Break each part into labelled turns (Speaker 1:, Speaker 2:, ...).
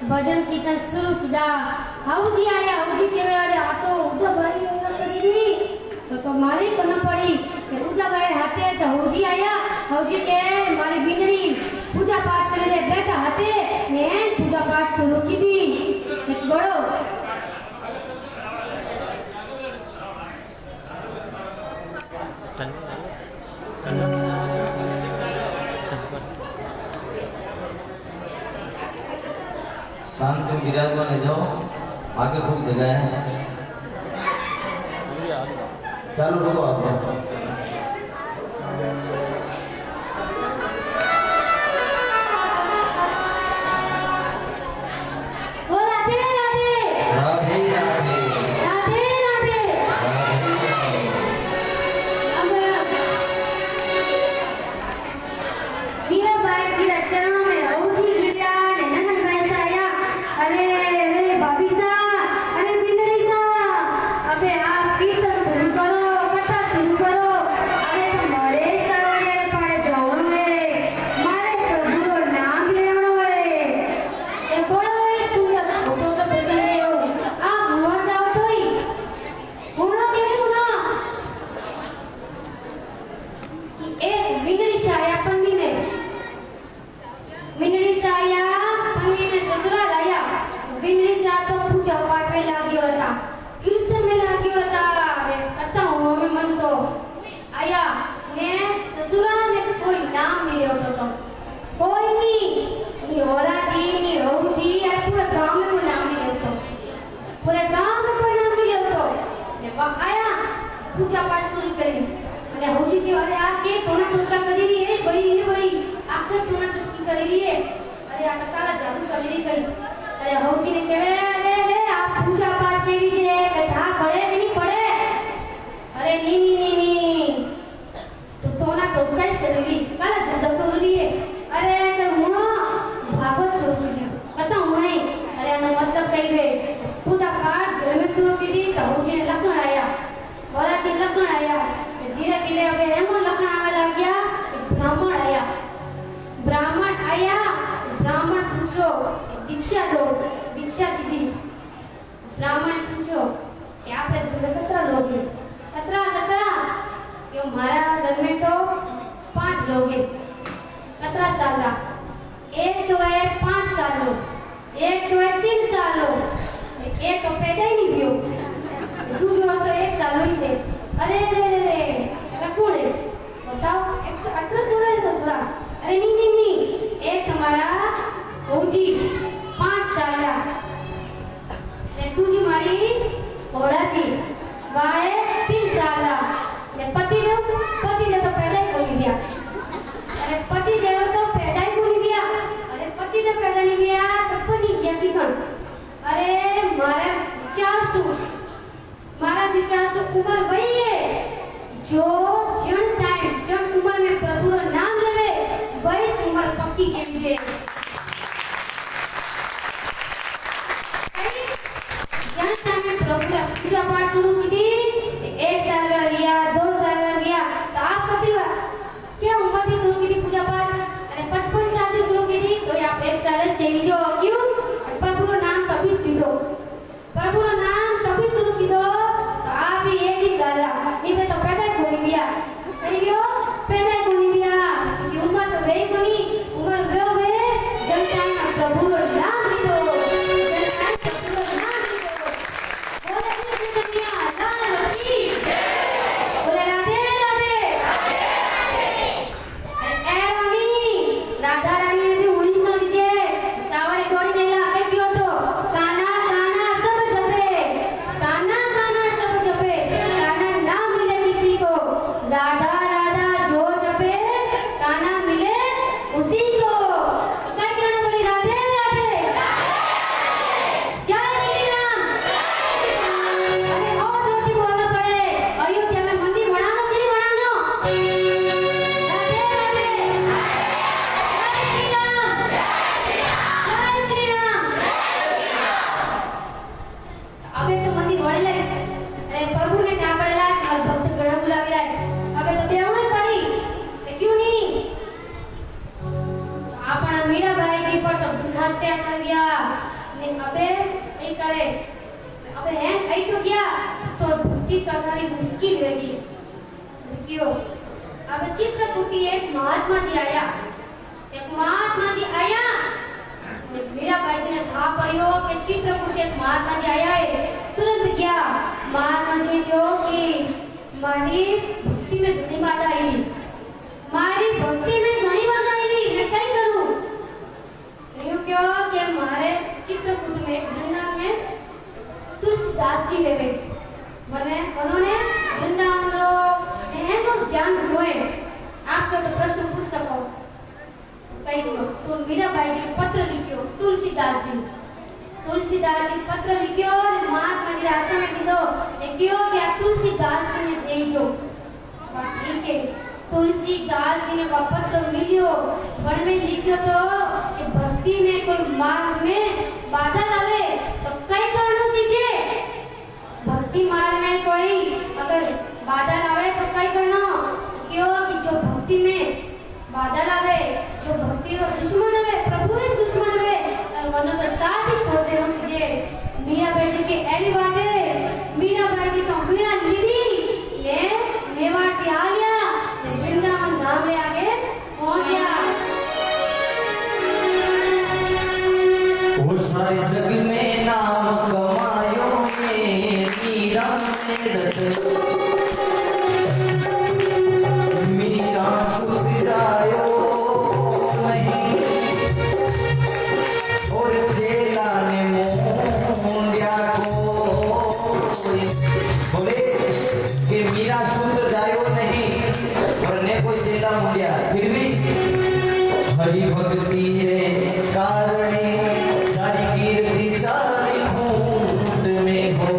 Speaker 1: भजन कीर्तन शुरू किया। हाउजी आया, हाउजी के वाले हाथों उदा भाई करी तो मारी तो न पड़ी कि उदा भाई हाथे तो हाउजी आया। हाउजी के मारी बिगड़ी पूजा पाठ करे दे बेटा हाथे ने पूजा पाठ शुरू की थी। एक बड़ो
Speaker 2: शांत विराजमान है, जाओ आगे खूब जगह है, चालू रखो आप। पूजा पाठ शुरू करी અને હૌજી કે વારે આ કે કોના ટોકા કરી રહી હે ભાઈ આખા કોના ટોકી કરી રહી હે અરે આ તારા જાદू કરી રહી કઈ અરે હૌજી ને કહેવે અરે આ
Speaker 1: लखन आया। धीरे धीरे હવે એમો લખન આવવા લાગ્યા બ્રાહ્મણ આયા। ब्राह्मण पूछो दीक्षा दो। दीक्षा दीदी ब्राह्मण पूछो कि आप कतरा लोगे? कतरा क्यों मारा घर में तो 5 लोगे। कतरा साल? एक तो है 5 साल, एक तो है 3 साल, एक तो पैदा ही नहीं हुई, दूसरा तो 1 साल ही से। अरे कौन है बताओ? अतरा सोना है तो थोड़ा। अरे नहीं, एक हमारा फौजी 5 साल ने दूजी मारी घोड़ा थी वाए 3 साल ने पति देव तो पैदा ही कोई गया। अरे पति देव तो पैदा ही कोई गया। अरे पति देव पैदा नहीं गया तो पनी जाती कौन? अरे मारा विचार सु उम्र वही है जो जन उम्र में प्रभु रो नाम लेवे वही उम्र पक्की के लिए जनता में प्रभु का पूजा पाठ शुरू की थी। 1 साल का गया, 2 साल का गया तो आप कभी क्या उम्र थी शुरू की थी पूजा पाठ? अरे 55 साल से शुरू की थी तो आप 1 साल से जो क्यों प्रभु रो नाम कभी दो, प्रभु रो नाम कभी शुरू की दो तो आप भी 1 ही साल इसे तो पैदा कोनी बिया पैदा कोनी बिया की उम्र तो वे कोनी उम्र वे जनता में प्रभु रो नाम दो। चित्रकूटी एक महात्मा जी आया। मेरा भाई जी ने कहा पढ़ियो कि चित्रकूट एक महात्मा जी आया है। तुरंत गया महात्मा जी ने कहो कि मारी भक्ति में घनी बाधा आई, मारी भक्ति में घनी बाधा आई, मैं क्या करूं? यूं क्यों कि हमारे चित्रकूट में वृंदावन में तुलसीदास जी लेवे मने उन्होंने वृंदावन रो हैं तो ज्ञान हुए। आपको तो प्रश्न पूछ सको कई तो मीरा भाई जी पत्र लिखियो तुलसीदास जी पत्र लिखियो और महात्मा जी हाथ में दीदो क्यों क्या तुलसीदास जी ने भेजो। ठीक है तुलसीदास जी ने पत्र मिलियो पर में लिखियो तो कि भक्ति में कोई मार्ग में बाधा लावे तो कई कारणों से जे भक्ति मार्ग में कोई अगर बाधा लावे तो कई करना क्यों कि जो भक्ति में बाधा लावे जो भक्ति रो दुश्मन है प्रभु रे दुश्मन है और मन तो साथ ही छोड़ देनो सीजे। मीरा भाई जी की ऐसी बात है मीरा भाई जी का वीणा लीधी ले मेवाड़ आ गया वृंदावन धाम ले आगे पहुंच गया।
Speaker 3: वो सारे जग में नाम कमायो मीरा मीरा सुख जायो नहीं और चेला ने मुंडिया को बोले कि मीरा सुख जायो नहीं और ने कोई चेला मुंडिया फिर भी हरि भक्ति रे कारणे सारी कीर्ति सारी खूंट में हो।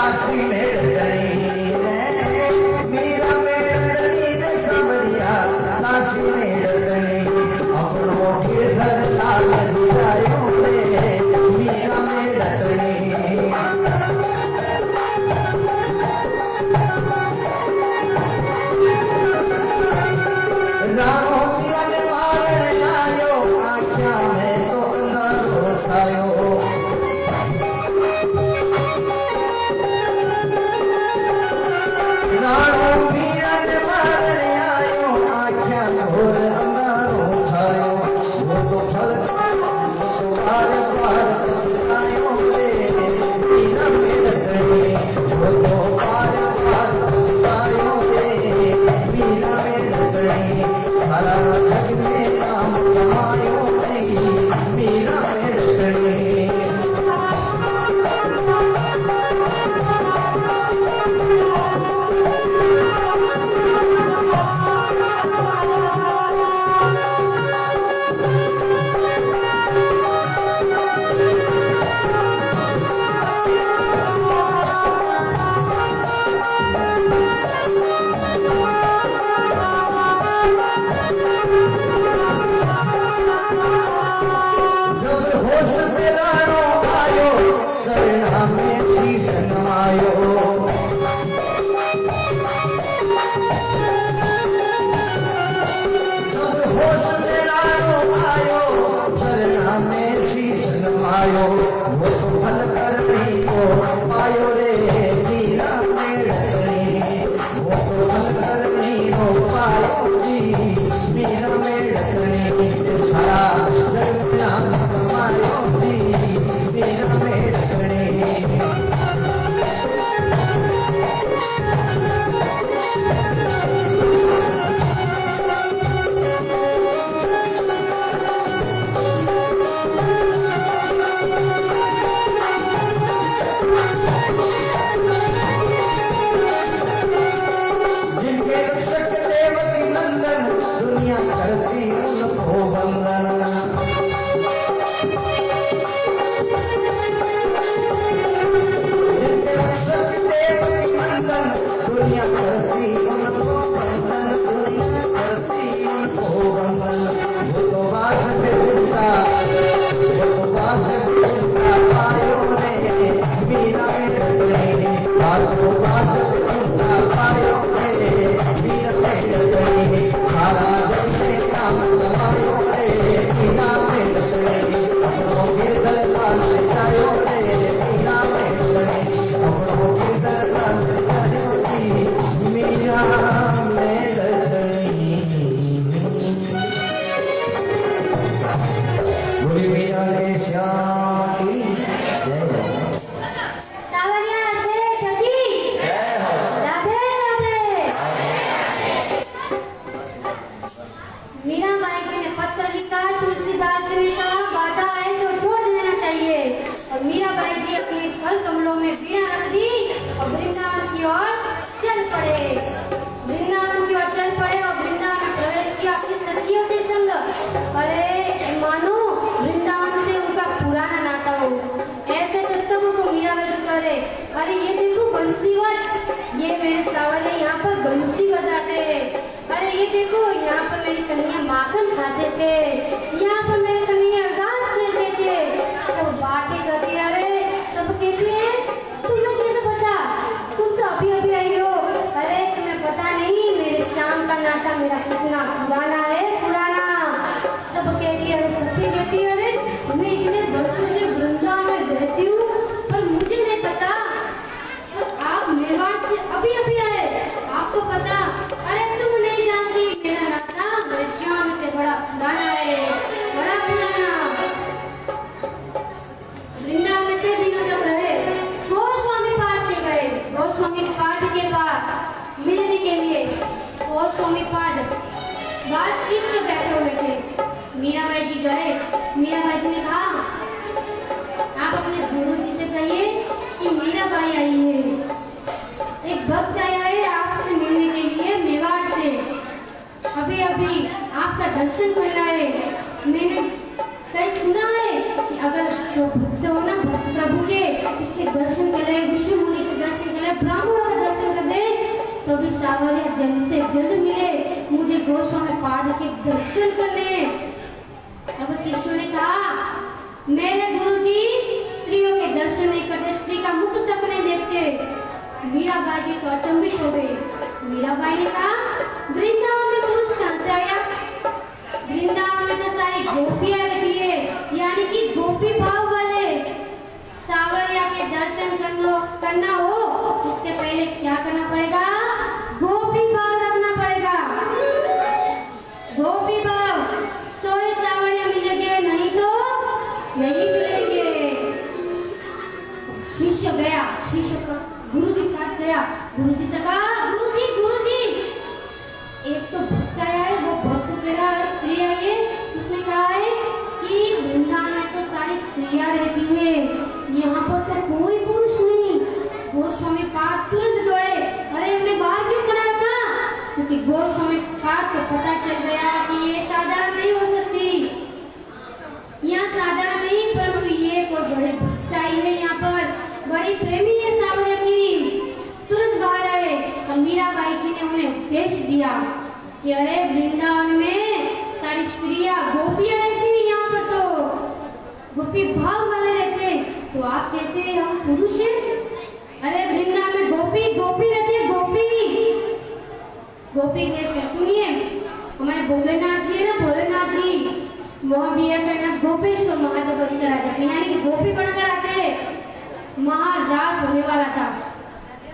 Speaker 3: दासी मेड़तनी मीरा मेड़तनी रे सावरिया दासी मेड़तनी अपनो गिरधर लाल बुझायो रे मीरा मेड़तनी रामो मीरा ने मारने आयो आख्या में तो अंधारो छायो राणो मीरा ने मारने आयो आख्या घोर अंधारो छायो वो तो फल बार बार पछतायो रे मीरा मेड़तनी वो तो बार बार पछतायो रे मीरा मेड़तनी सारा जग में नाम कमायो रे मीरा मेड़तनी जब होश में राणो आयो सरना में शीश नवायो जब होश में राणो आयो सरना में शीश नवायो वो तो फल करनी को पायो रे मीरा मेड़तनी वो तो फल करनी को पायो रे मीरा मेड़तनी सारा जग नाम कमायो रे मीरा मेड़तनी जिनके रक्षक देवकी नंदन दुनिया करती उनको वंदन जिनके रक्षक देवकी नंदन दुनिया करती उनको वंदन दुनिया करती उनको वंदन वो तो बास पे उठा वो तो बास पे उठा पायो रे मीरा मेड़तनी वो बास पे उठा पायो रे मीरा मेड़तनी सारा जग में नाम कमायो रे मीरा मेड़तनी अपनो गिरधर लाल जायो रे मीरा मेड़तनी अपनो गिरधर लाल जायो रे मीरा मेड़तनी बोली मीरा के श्याम की जय हो
Speaker 1: सावरिया सेठ जी
Speaker 3: जय हो
Speaker 1: राधे राधे मीरा बाई जी ने पत्र लिखा तुलसीदास जी ने कहा बाधा है तो छोड़ देना चाहिए और मीरा बाई जी अपने फल कमलों में वीणा रख दी और वृंदावन की ओर चल पड़े वृंदावन की ओर चल पड़े और वृंदावन में प्रवेश किया अपनी सखियों के संग अरे मानो वृंदावन से उनका पुराना नाता हो ऐसे तो सबको मीरा बाई करे अरे ये देखो बंसीवर ये मेरे सावले यहाँ पर बंसी बजाते हैं अरे ये देखो यहाँ पर मेरी कन्या माखन खाते थे यहाँ पर मेरी कन्या घास लेते थे सब बातें करती अरे सब कहती है तुम लोग कैसे पता तुम तो अभी अभी आई हो अरे तुम्हें पता नहीं मेरे श्याम का नाता मेरा कितना पुराना है पुराना सब कहती है सखी कहती है अरे मैं इतने वर्षों से वृंदावन में रहती हूँ पर मुझे नहीं पता आप मेवाड़ से अभी अभी आए आपको पता अरे तुम नहीं जानती मेरा नाता मेरे श्याम से बड़ा पुराना है बड़ा पुराना वृंदावन में कितने दिनों तक रहे गोस्वामी पाद के गए गोस्वामी पाद के पास मिलने के लिए गोस्वामी पाद बात शिष्य बैठे हुए थे मीराबाई जी गए मीराबाई जी ने कहा आप अपने गुरु जी से कहिए कि मीराबाई आई है एक भक्त आया है आपसे मिलने के लिए मेवाड़ से अभी अभी आपका दर्शन करना है मैंने कहीं सुना है कि अगर जो भक्त हो ना प्रभु के उसके दर्शन के लिए विष्णु मुनि के दर्शन जल्द से जल्द मिले, मुझे गोस्वामी पाद के दर्शन करने। तब शिष्यों ने कहा, मेरे गुरुजी स्त्रियों के दर्शन नहीं करते, स्त्री का मुख तक नहीं देखते। मीराबाई जी तो अचंभित हो गई। मीराबाई ने कहा, वृंदावन में पुरुष कहां से आया? वृंदावन में तो सारी गोपियां रहती है, यानी कि गोपी भाव वाले। सावरिया के दर्शन करना हो तो उसके पहले क्या करना पड़ेगा? गोपी भाव रखना पड़ेगा। गोपी भाव तो ही सावरिया मिलेंगे, नहीं तो नहीं मिलेंगे। शिष्य गया, शिष्य का गुरुजी पास गया, गुरुजी से कहा, गुरुजी एक तो भक्त आया है, वो भक्त कह रहा है स्त्री आई है, उसने कहा है कि वृंदावन में तो सारी स्त्रियां रहती है, यहाँ पर तो कोई पुरुष नहीं। गोस्वामी पाद तुरंत दौड़े, अरे हमने बाहर क्यों खड़ा रखा? क्योंकि गोस्वामी पाद को पता चल गया कि ये साधारण नहीं हो सकती, यहाँ साधारण नहीं, परंतु ये कोई बड़े भक्त आई है, यहाँ पर बड़ी प्रेमी है सावरिया की। तुरंत बाहर आए और मीराबाई जी ने उन्हें उपदेश दिया कि अरे वृंदावन में सारी स्त्रियां गोपियां रहती है, यहाँ पर तो गोपी भाव वाले रहते, तो आप कहते हैं हम पुरुष हैं? अरे वृंदावन में गोपी रहती है, गोपी कैसे? सुनिए, हमारे भोलेनाथ जी है ना, भोलेनाथ जी महावीर गोपेश्वर महादेव बनकर आ जाते, यानी कि गोपी बनकर आते। महादास होने वाला था।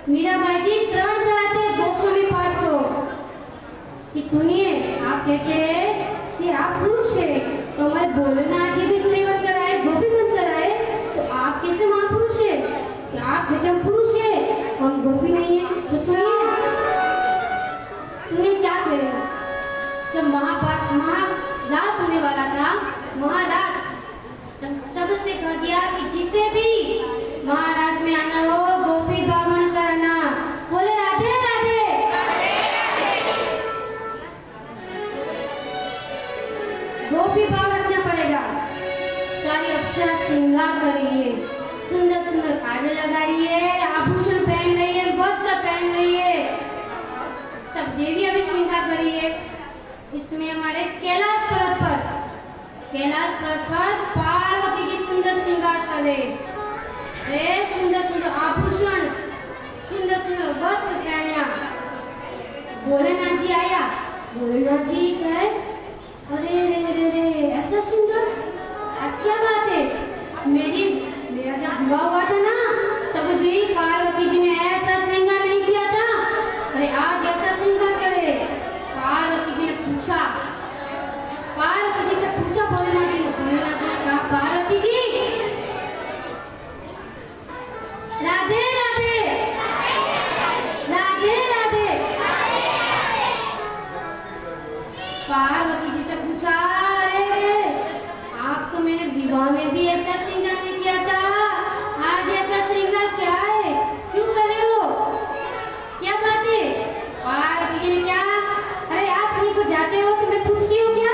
Speaker 1: मीराबाई जी श्रवण कराते गोस्वामी पाद को कि सुनिए, आप कहते हैं कि आप पुरुष है, तो हमारे भोलेनाथ जी भी स्त्री बनकर आए, गोपी बनकर आए, तो आप कैसे महापुरुष है? आप कहते हैं पुरुष है, हम गोपी नहीं है। तो सुनिए क्या करेगा? जब महादास होने वाला था, महादास सबसे कह दिया कि जिसे भी महाराज में आना हो गोपी बामन करना। बोले राधे राधे। गोपी भाव रखना पड़ेगा। सारी अप्सरा श्रृंगार कर रही है, सुंदर सुंदर काजल लगा रही है, आभूषण पहन रही है, वस्त्र पहन रही है, सब देवियां भी श्रृंगार कर रही है। इसमें हमारे कैलाश पर्वत पर पार्वती जी सुंदर श्रृंगार कर रहे, सुंदर सुंदर आभूषण, सुंदर सुंदर वस्त्र पहनिया। भोलेनाथ जी आया, भोलेनाथ जी कहे, अरे ऐसा श्रृंगार, आज क्या बात है? मेरा जब विवाह हुआ था ना, तब भी पार्वती जी ने ऐसा श्रृंगार नहीं किया था, अरे आज ऐसा श्रृंगार करे। पार्वती जी ने पूछा, भोलेनाथ जी ने कहा, पार्वती जी राधे राधे राधे राधे। पार्वती जी से पूछा, आप तो मेरे विवाह में भी ऐसा श्रृंगार नहीं किया था, आज ऐसा श्रृंगार क्या है, क्यों करे हो, क्या बात है? पार्वती जी ने क्या, अरे आप कहीं पर जाते हो तो मैं पूछती हूँ क्या?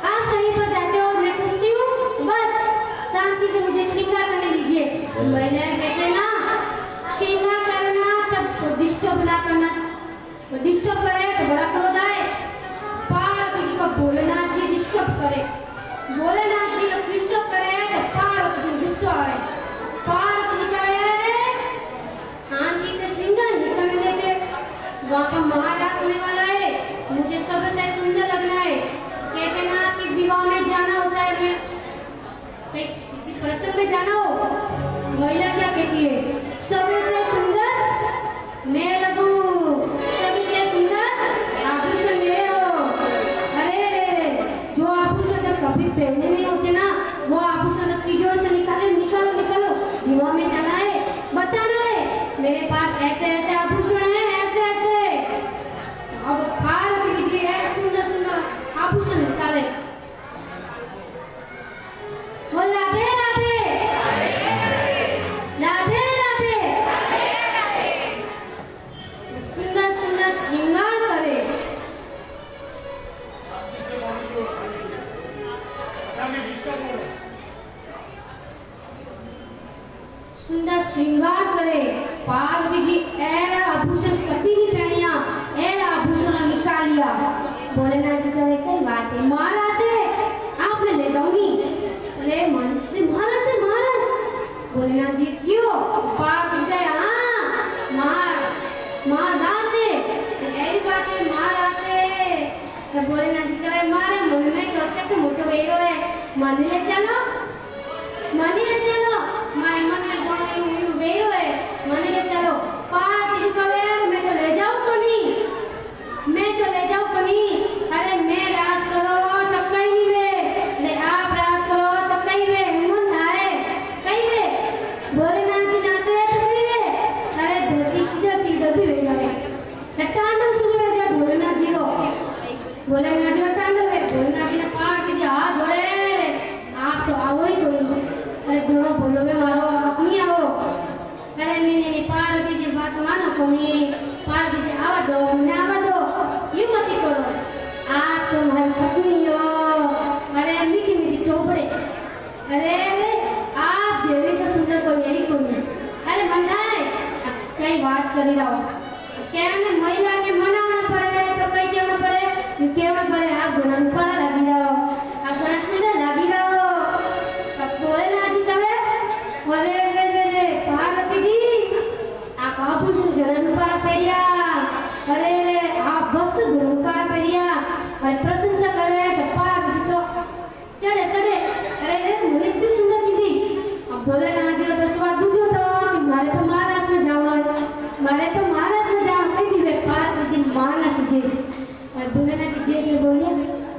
Speaker 1: आप कहीं पर जाते हो मैं पूछती हूँ, बस शांति से मुझे श्रृंगार करने दीजिए। महिलाएं कहते ना, श्रृंगार करना तब डिस्टर्ब ना करना, तो डिस्टर्ब करे तो बड़ा क्रोध आए। पार्वती जी को भोलेनाथ जी डिस्टर्ब करे, भोलेनाथ जी डिस्टर्ब करे तो पार्वती जी गुस्सा आए। पार्वती जी कहे, शांति से श्रृंगार नहीं करने देते, वहाँ पर महाराज होने वाला है, मुझे सबसे सुंदर लगना है। कहते ना कि विवाह में जाना होता है, मैं किसी प्रसंग में जाना हो, महिला क्या कहती है, सबसे सुंदर मैं लगूं, सबसे सुंदर आभूषण मेरे हो। अरे जो आभूषण तो कभी पहने नहीं होते ना, वो आभूषण तिजोरी से निकालो, विवाह में जाना है, बताना है मेरे पास ऐसे ऐसे आभूषण है, ऐसे ऐसे। अब पार्वती जी है सुंदर सुंदर आभूषण निकाले, बोल राधे राधे राधे राधे, सुंदर सुंदर श्रृंगार करे। सुंदर श्रृंगार करे। पार्वती जी ऐरा आभूषण कभी नहीं पहनिया, पाप गए हाँ माँ दासे यही बात है माँ दासे तो बोले ना जी कहे मारे मन में कच्चा के मोटो वेरो है मानी ले चलो माँ मन में जो नहीं वेरो है मानी ले चलो पाप जी कहे मैं तो ले जाऊँ तो नहीं अरे मैं राज करो तब कहीं नहीं वे ले आप राज करो तब कहीं वे मन नारे कहीं वे बोले ना जी ना से तो कहीं वे अरे धरती की दबी वे लगे लटानो शुरू हो गया भोलेनाथ जी को भोलेनाथ जी लटानो है भोलेनाथ जी ने पार के जा जोड़े आप तो आओ ही कोई अरे दोनों बोलो में मारो आप नहीं आओ अरे नहीं पार्वती जी बात मानो कोनी पार्वती जी आवा दो मुझे आवा दो यूं मत करो आप तो हमारी पत्नी हो अरे मीठी मीठी चौपड़े अरे आप जेली तो सुंदर कोई यही कोई अरे मंडाई कई बात करी रहो क्या ने महिला के मनाना पड़े तो कई देना पड़े केवल पड़े आप गुना पड़ा लगी रहो आप गुना सुंदर लगी रहो अब बोले ना जी कहे बोले रे पार्वती जी आप आभूषण गरम पड़ा पेरिया अरे आप वस्त्र गरम पड़ा पेरिया अरे प्रशंसा करे तो पार्वती तो चढ़े अरे मुझे इतनी सुंदर की थी अब बोले ना जी तो स्वाद दूजो तो मारे तो महाराष्ट्र में जाओ कहीं जीवे पार्वती जी मानस जी बोले ना जी जे बोलिए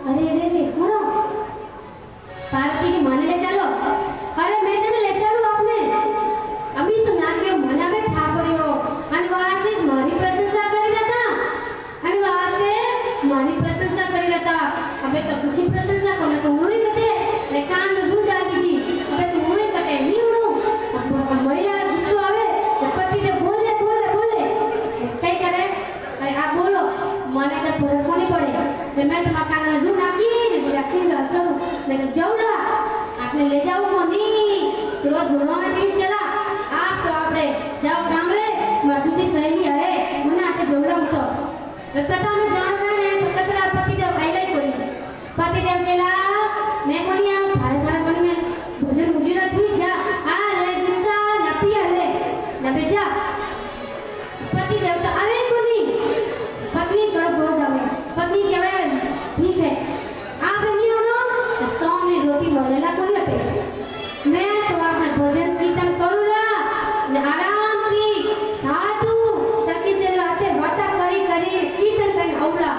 Speaker 1: अरे कौन पार्वती जी माने ले चलो अरे मैं तने ले चलो आपने अभी तो ना के मना में ठाकुरी हो अनवासे मारी प्रशंसा करी रहता अबे तो दुखी प्रशंसा को तो मुई कते ले कान में दूध डाली थी अबे तो मुई कते नहीं उड़ो महिला गुस्सा आवे तो पति ने बोले कई करे अरे आप बोलो माने का पूरा कोनी पड़े मैं तो मकान में दूध डाली ने बोला सीधा करूं मैं तो जाऊंगा आपने ले जाओ मोनी रोज दोनों में टीच चला आप तो आपरे जाओ काम रे मधुती सहेली है मुना आते जोड़ा तो कथा में जानना है तो कतरा पति देव भाई लाई कोई पति देव केला मैं कोनी आऊं थारे मन में भोजन मुझे ना ठीक जा आ ले दिशा न पिया ले न बेटा पति देव तो आवे कोनी पत्नी बड़ा बहुत आवे पत्नी कहे ठीक है आप नहीं हो तो सामने रोटी मलेला कोनी होते मैं तो आपने भोजन कीर्तन करूंगा न आराम की साधु सखी से आते बातें करी कीर्तन करी औला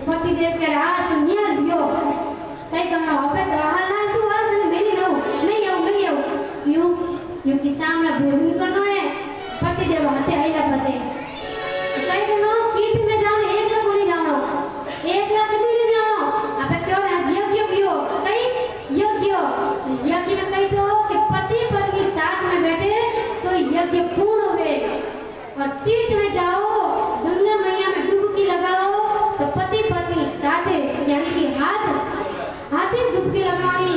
Speaker 1: पति देव के राज तो निया लियो कई कमा होपे रहा ना तू आ मैंने मेरी लो नहीं आऊं क्यों कि सामने भोजन करना है पति देव हाथे आईला फसे कई कनो कीर्तन में जाओ एक लाख नहीं जाओ एक लाख नहीं जाओ अबे क्यों ना योग्य यज्ञ में कही तो कि पति पत्नी साथ में बैठे तो यज्ञ पूर्ण होवे और तीर्थ में जाओ गंगा मैया में डुबकी लगाओ तो पति पत्नी साथ यानी कि हाथी डुबकी लगानी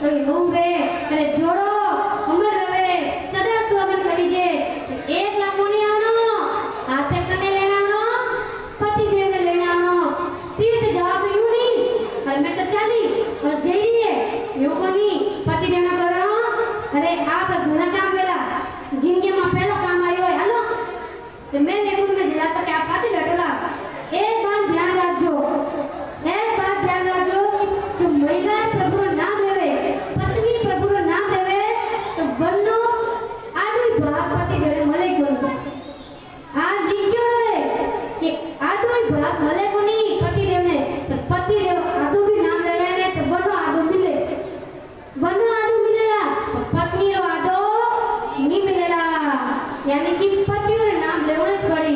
Speaker 1: तो होवे अरे जोड़ो अमर रहे सदा सुहागन करीजे एक लाख नहीं आनो हाथे कने लेना नो पति देव ने लेना नो तीर्थ जाओ तो यूं नहीं और मैं तो चली बस जल्दी है यूं को नहीं पति देव ने करो अरे आप गुना काम वेला जिंदगी में पहलो काम आयो है हेलो तो मैं वेगुन में जिला तक आप पाछे बैठोला एक बात ध्यान रखो कि जो महिला प्रभु रो नाम लेवे पत्नी प्रभु रो नाम लेवे तो बन्नो आदमी भाग पति देव मले को आज जिक्यो है कि आदमी भाग मले को नहीं पति देव ने तो पति देव आदू भी नाम लेवे ने तो बन्नो आदू मिलेगा तो पत्नी रो आदो नहीं मिलेगा यानी कि पति रो नाम लेवणे पड़ी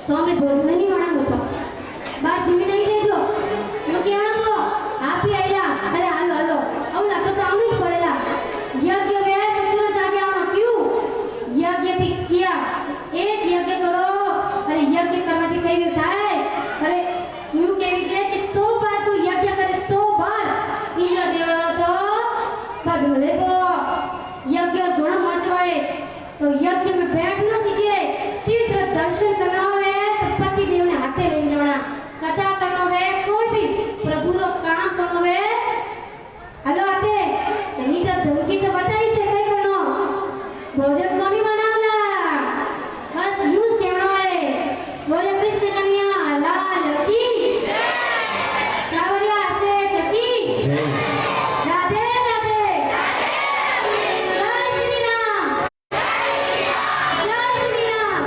Speaker 1: स्वामी भोजन नहीं बनावो तो बात जीवी नहीं देजो नो केवड़ो आपी आइला अरे हालो हालो औला तो आवनी ज पड़ेला यज्ञ वे तुरो जागे आवनो क्यों यज्ञ थी किया एक यज्ञ करो अरे यज्ञ करवाथी केवी थाय अरे न्यू केवी छे कि 100 बार तू यज्ञ करे 100 बार इंद्र देवनो तो पग लेबो यज्ञ जोड़ा महत्व है तो यज्ञ में बैठना सीखे तीर्थ दर्शन करना है तो पति देव ने हाथे ले जाना कथा करना है कोई भी प्रभु रो काम करना है हेलो आते नहीं तो धमकी तो बताई से कई करनो भोजन कोनी बनावला बस यूज केवड़ो है बोले कृष्ण कन्या लाल की सावरिया से की राधे राधे जय श्री राम जय श्री राम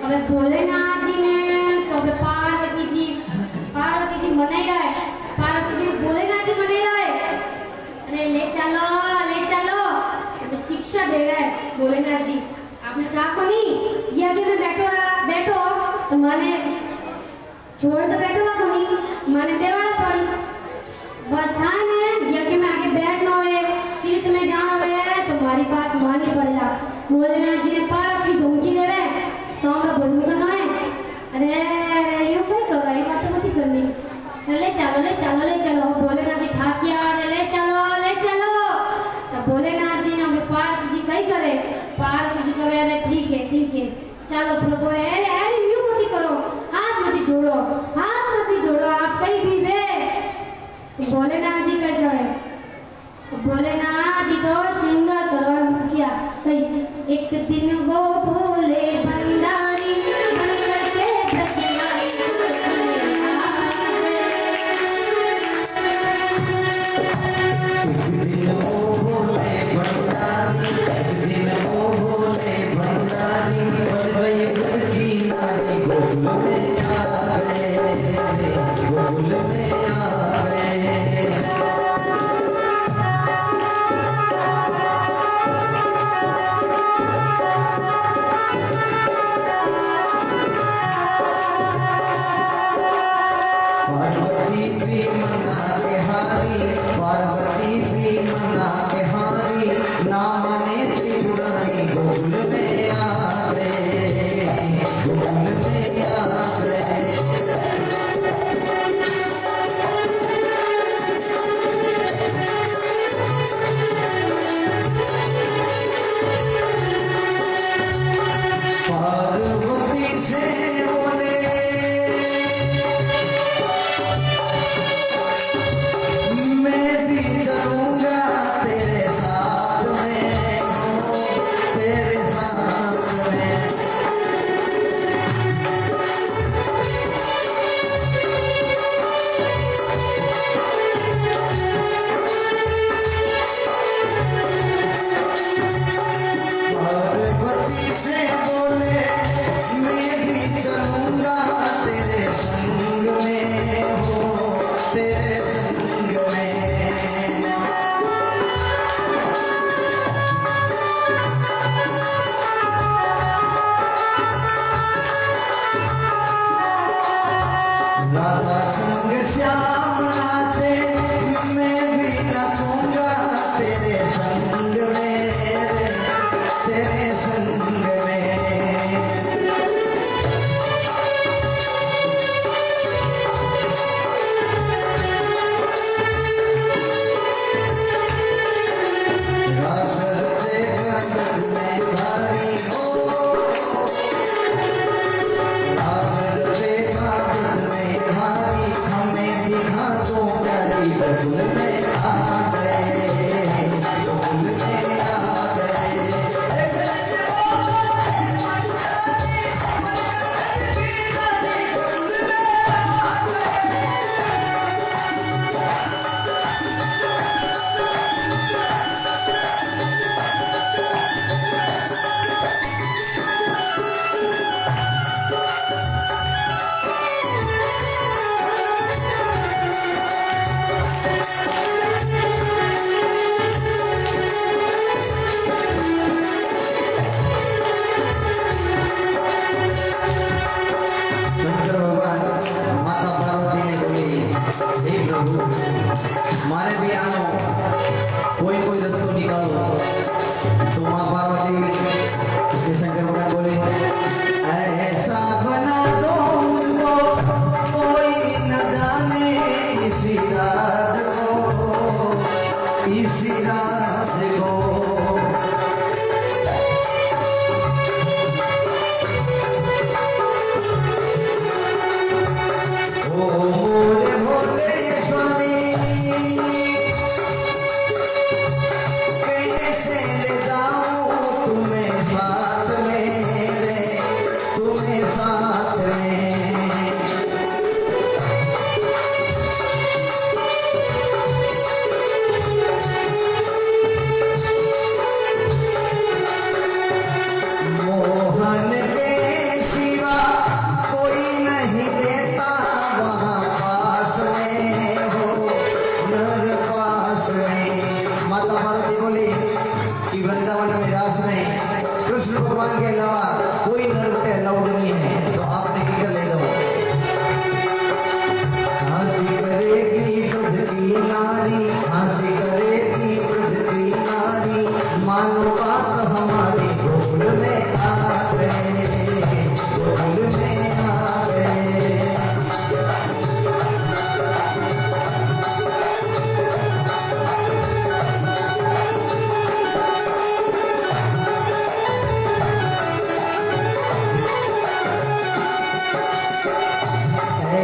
Speaker 1: હવે ભોલેનાથજીને તો હવે પાર્વતીજી મનાઈ રહે પાર્વતીજી ભોલેનાથજી મનાઈ રહે अरे ले चलो तो शिक्षा दे रहे भोलेनाथ जी आपने कहा को नहीं यज्ञ में बैठो तो माने छोड़ तो बैठो को नहीं माने बेवाड़ा पड़ी बस हाँ ने यज्ञ में आगे बैठना है तीर्थ में जाना है तो हमारी बात माननी पड़ेगा भोलेनाथ जी ने पार्वती धमकी दे रहे सामने भोजन करना है अरे यूं क्या कर रही बात मत करनी ले चलो भोलेनाथ जी ठाकिया ले चलो तो भोलेनाथ जी ने हमें पार्वती जी कही करे पार्वती जी कहे अरे ठीक है चलो प्रभु अरे यूं मत करो हाथ मत जोड़ो आप कहीं भी वे भोलेनाथ जी कही करे भोलेनाथ जी तो श्रृंगार करवा किया कही एक दिन वो भोले भंडारी बन करके ब्रजनारी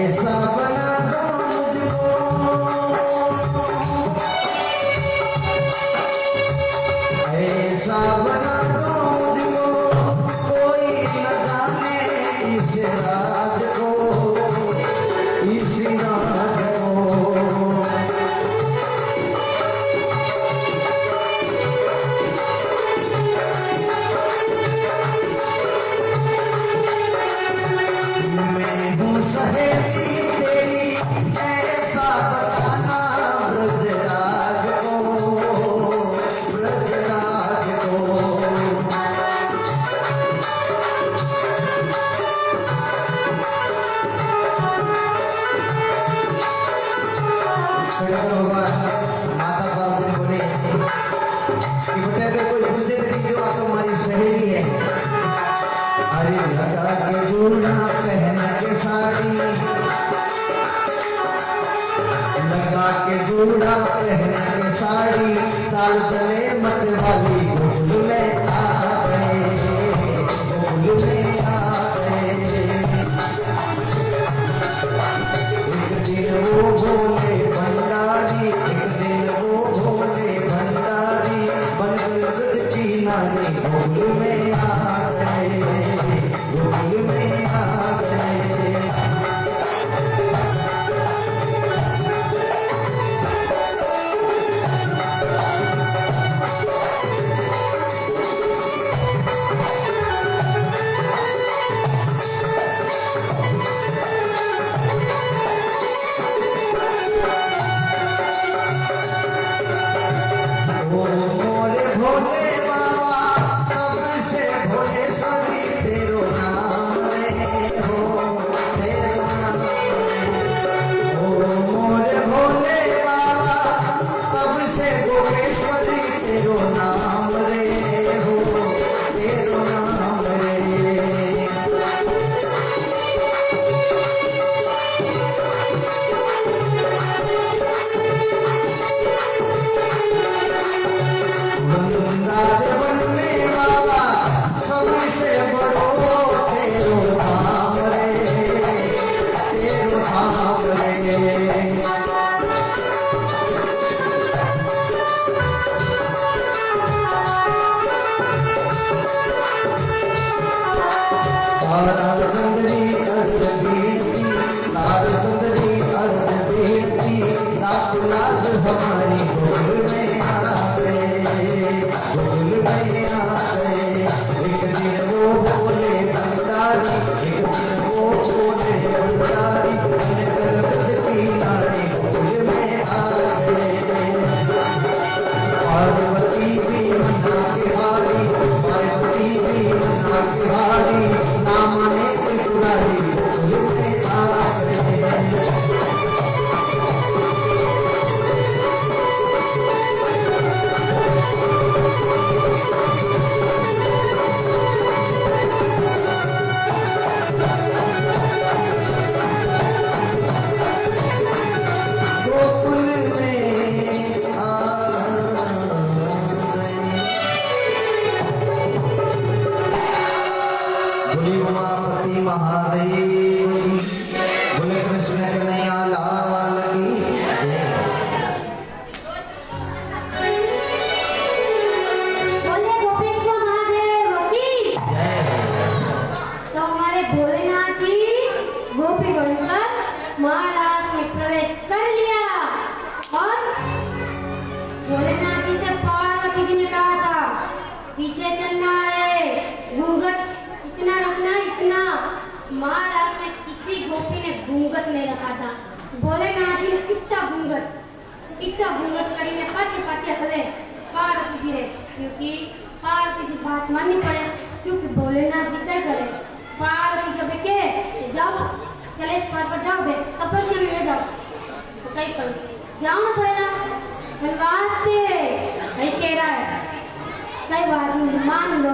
Speaker 3: ऐसा बना दो मुझको, ऐसा बना दो मुझको, कोई न जाने इस राज को, इस राज को। मैं हूँ सहेली तेरी, ऐसा बताना ब्रजराज को, ब्रजराज को। माता बाबू ने बोले कि बेटा अगर कोई पूछे कि जो तुम्हारी सहेली है, अरे लगा के जोड़ा पहन के साड़ी, लगा के जोड़ा पहन के साड़ी, साल चले मत वाली गोल में आ गए, गोल में आ गए। एक दिन वो भोले भंडारी, एक दिन वो भोले भंडारी, बनकर ब्रज की नारी गोल में आ गए, गोल में आ गए। ओ मोरे भोले बाबा, तब से भोलेश्वरी तेरो नाम रे हो, तेरो नाम रे। ओ मोरे भोले बाबा, तब से गोपेश्वरी तेरो नाम रे हो, तेरो नाम रे। वृंदावन में बाबा सबसे बड़ो तेरो धाम रे, तेरो धाम रे। तारा सुंदरी अर्ध बेटी, तारा सुंदरी अर्ध बेटी, लाख लाख हमारी गोल में आ गए, गोल में आ गए। एक दिन वो भोले भंडारी, एक दिन वो भोले भंडारी, बनकर ब्रज की नारी गोल में आ गए। पार्वती भी मन्ना के वाली, पार्वती भी मन्ना के वाली, ना माने त्रिपुरारी गोल में आ गए। गोकुल में आ गए। बोली उमापति महादेव की, बोले कृष्ण कन्हैया लाल की जय।
Speaker 1: बोले गोपेश्वर महादेव की।
Speaker 3: जय।
Speaker 1: तो हमारे भोलेनाथ जी गोपी बनकर महाराज में प्रवेश कर लिया और भोलेनाथ जी से पार्वती जी ने कहा था पीछे चलना है, घूंघट इतना रखना इतना। महाराज में किसी गोपी ने घूंघट नहीं रखा था। भोलेनाथ जी ने इतना घूंघट કરીને पाछे पाछे हले पार्वती जी रे, क्योंकि पार्वती जी बात माननी पड़े, क्योंकि भोलेनाथ जी क्या करे, पार्वती जब के जाओ कैलाश पर्वत जाओ बे, तपस्या में जाओ तो कहीं करो जाओ ना पड़ेगा। धन्यवाद से नहीं कह रहा है, कई बार मान लो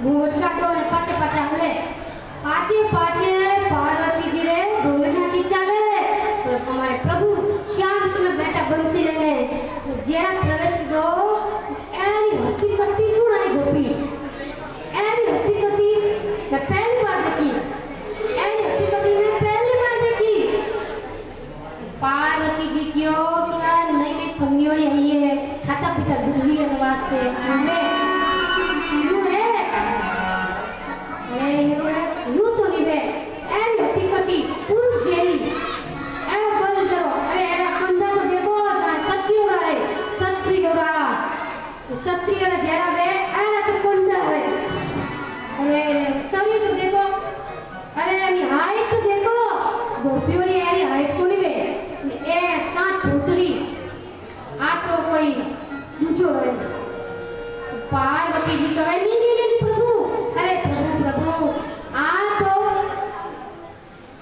Speaker 1: घूंघट काटो ने पाछे पाछे हले, पाछे पाछे पार्वती जी रे भोलेनाथ जी चले तो हमारे प्रभु श्याम सुंदर बेटा बंसी लेने जरा प्रवेश दो। ऐनी हत्ती कत्ती क्यों आई गोपी, ऐनी हत्ती कत्ती मैं पहली बार देखी, ऐनी हत्ती कत्ती मैं पहली बार देखी।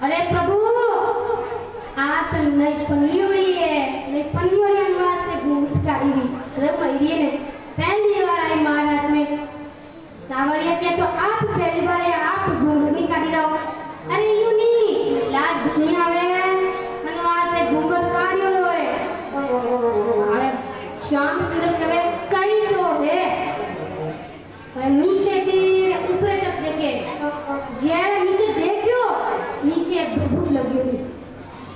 Speaker 1: अरे प्रभु आप नहीं पन्नियोड़ी है नहीं पन्नियोड़ी वास्ते घूंघट काढ़ी हुई अरे महिरिये ने पहली बार आई महाराज में सावरिया के तो आप पहली बार आप घूंघट नहीं काढ़ी रहो अरे यूं नहीं लाज नहीं आवे मन वास्ते घूंघट काढ़ियो होए अरे श्याम सुंदर कहे कई तो है नीचे थी ऊपर तक देखे जયારે नीचे देखियो नीचे बबूर लगी हुई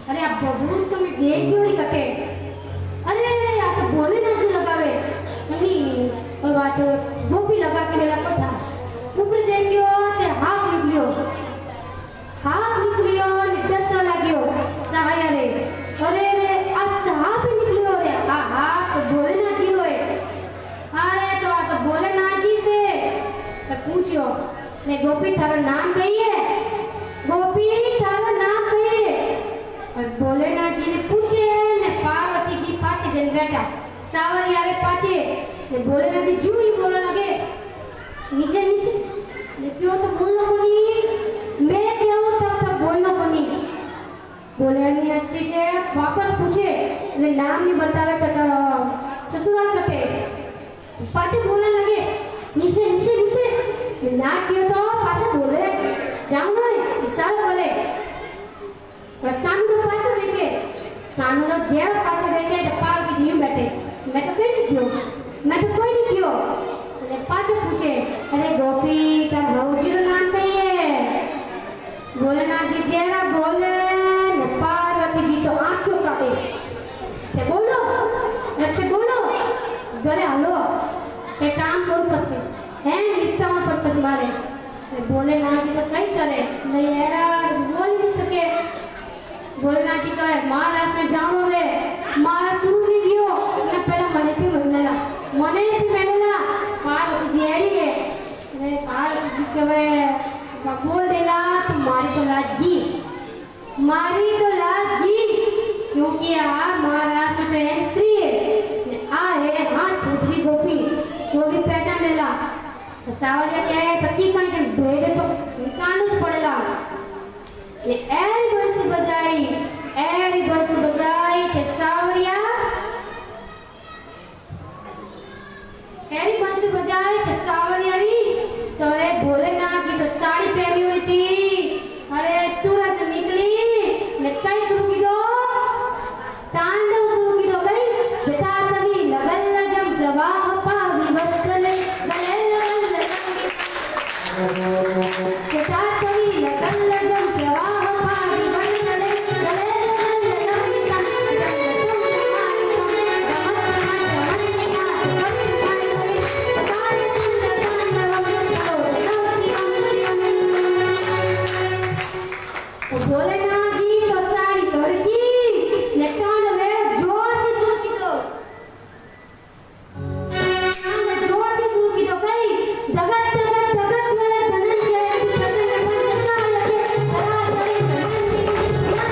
Speaker 1: अरे आप बबूर तो मैं देखियो ही कटे अरे आप तो बोले ना जी लगावे नहीं और बात वो भी लगा के मेरा पता ऊपर देखियो ते हाथ निकलियो ने दसो लाग्यो सहाया रे अरे आ साहब निकलियो रे हा तो बोले ना जी होए अरे तो आप बोले ना जी से तो पूछो ने गोपी थारो नाम कहिए गोपी थारो नाम कहिए और बोले ना जी ने पूछे ने पार्वती जी पाछे जन बैठा सावरिया रे पाछे ने बोले ना जी जू ही बोलने लगे नीचे नीचे ने क्यों तो बोलना बनी मैं क्या हूं तब बोलना बनी बोले नहीं अस्सी से वापस पूछे ने नाम नहीं बतावे तो ससुराल कटे पाछे बोलने लगे नीचे नीचे नीचे ना क्यों तो पाछा बोले जाऊं ना इशारा बोले पर कानून को पाछा देखे कानून जेल पाछा देखे तो पार की जीव बैठे मैं तो कोई नहीं क्यों अरे पाछा पूछे अरे गोपी का भौजी रो नाम कहिए बोले ना जी जेरा बोले ने पार्वती जी तो आंख क्यों काटे ते बोलो गले हलो ते काम करो पसे हैं लिखता हूं पर पसे मारे बोले ना जी तो कई करे नहीं यार बोल नहीं सके बोले ना जी कहे महाराज में जानो रे महाराज शुरू नहीं कियो ने पहला मने पे मेलेला पार्वती जी आई है ने पार्वती जी कहे बोल देला तो मारी तो लाजगी क्योंकि आ महाराज में तो एक स्त्री है आ है हाथ पुत्री गोपी वो भी पहचान लेला तो सावरिया क्या है पति कण के भेजे तो निकालना पड़ेगा ने ऐरी बंसी बजाई के सावरिया री तो रे भोलेनाथ जी तो साड़ी पहनी हुई थी अरे तुरंत निकली ने कई शुरू की दो तांडव शुरू की दो भाई जटा कभी लगल जम प्रवाह पावी वस्त्रले गले लगल जटा कभी लगल जम प्रवाह पावी वस्त्रले गले भोलेनाथ जी तो सारी लड़की ने कान में जोर से सुन की दो कई जगत चले धनंजय प्रसन्न पंचका लगे सदा चले धनंजय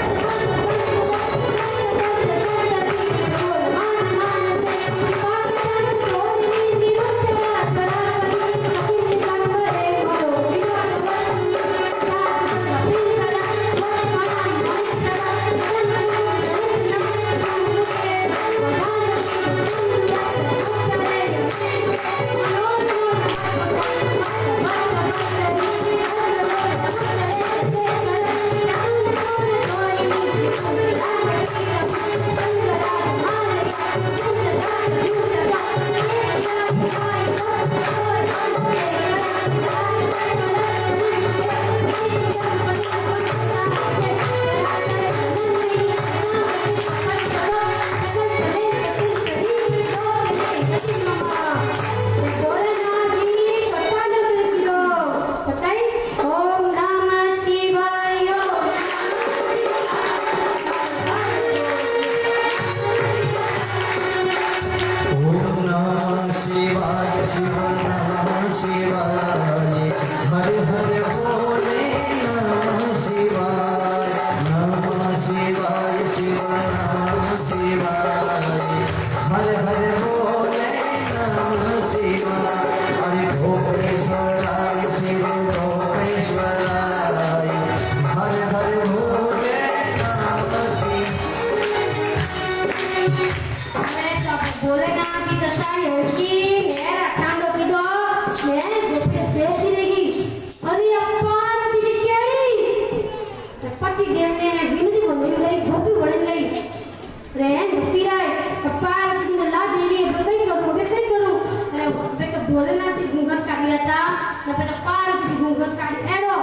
Speaker 1: हिम्मत काढी एरो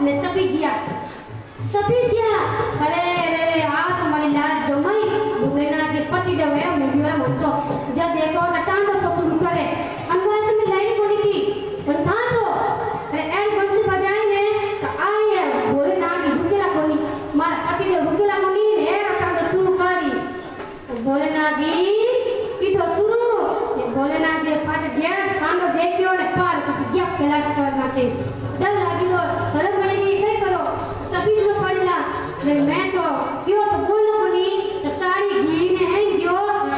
Speaker 1: ने सपी गया अरे अरे आ तो मारी लाज जमाई बुलेना के पति देवे मैं भी वाला बोलतो जब देखो टांडो तो शुरू करे अनवास में लाइन बोली थी और था तो अरे एड बंसी बजाए ने तो आए बोले ना कि भूखेला कोनी मारा पति दे भूखेला कोनी ने टांडो शुरू करी बोले ना जी की तो शुरू बोले ना जी पास जेड़ टांडो देखियो ने पार कुछ गैप खेला करते डर लागी तो अरे मेरी नहीं करो सभी में पड़ला मैं तो क्यों तो बोलो कोनी तो सारी घी ने है जो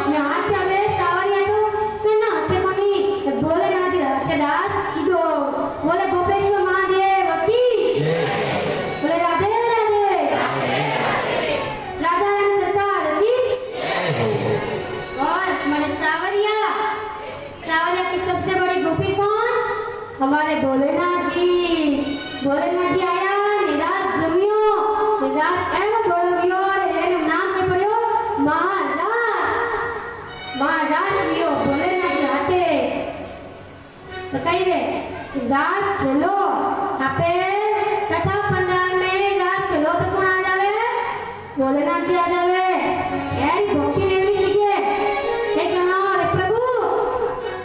Speaker 1: ने हाथ आवे सावरिया तो ना हाथ कोनी बोले ना जी राधे दास किदो बोले गोपेश्वर महादेव की बोले राधे राधे राधा रानी सरकार की और हमारे सावरिया की सबसे बड़ी गोपी कौन हमारे भोलेनाथ जी आया निराश जमियो निराश एनो बोलवियो और एनु नाम में पड़ियो महाराज वियो भोलेनाथ जी हाथे तो कही रे दास खेलो आपे कथा पंडाल में दास खेलो तो कौन आ जावे भोलेनाथ जी आ जावे ऐसी भक्ति लेनी सीखे एक कहना और प्रभु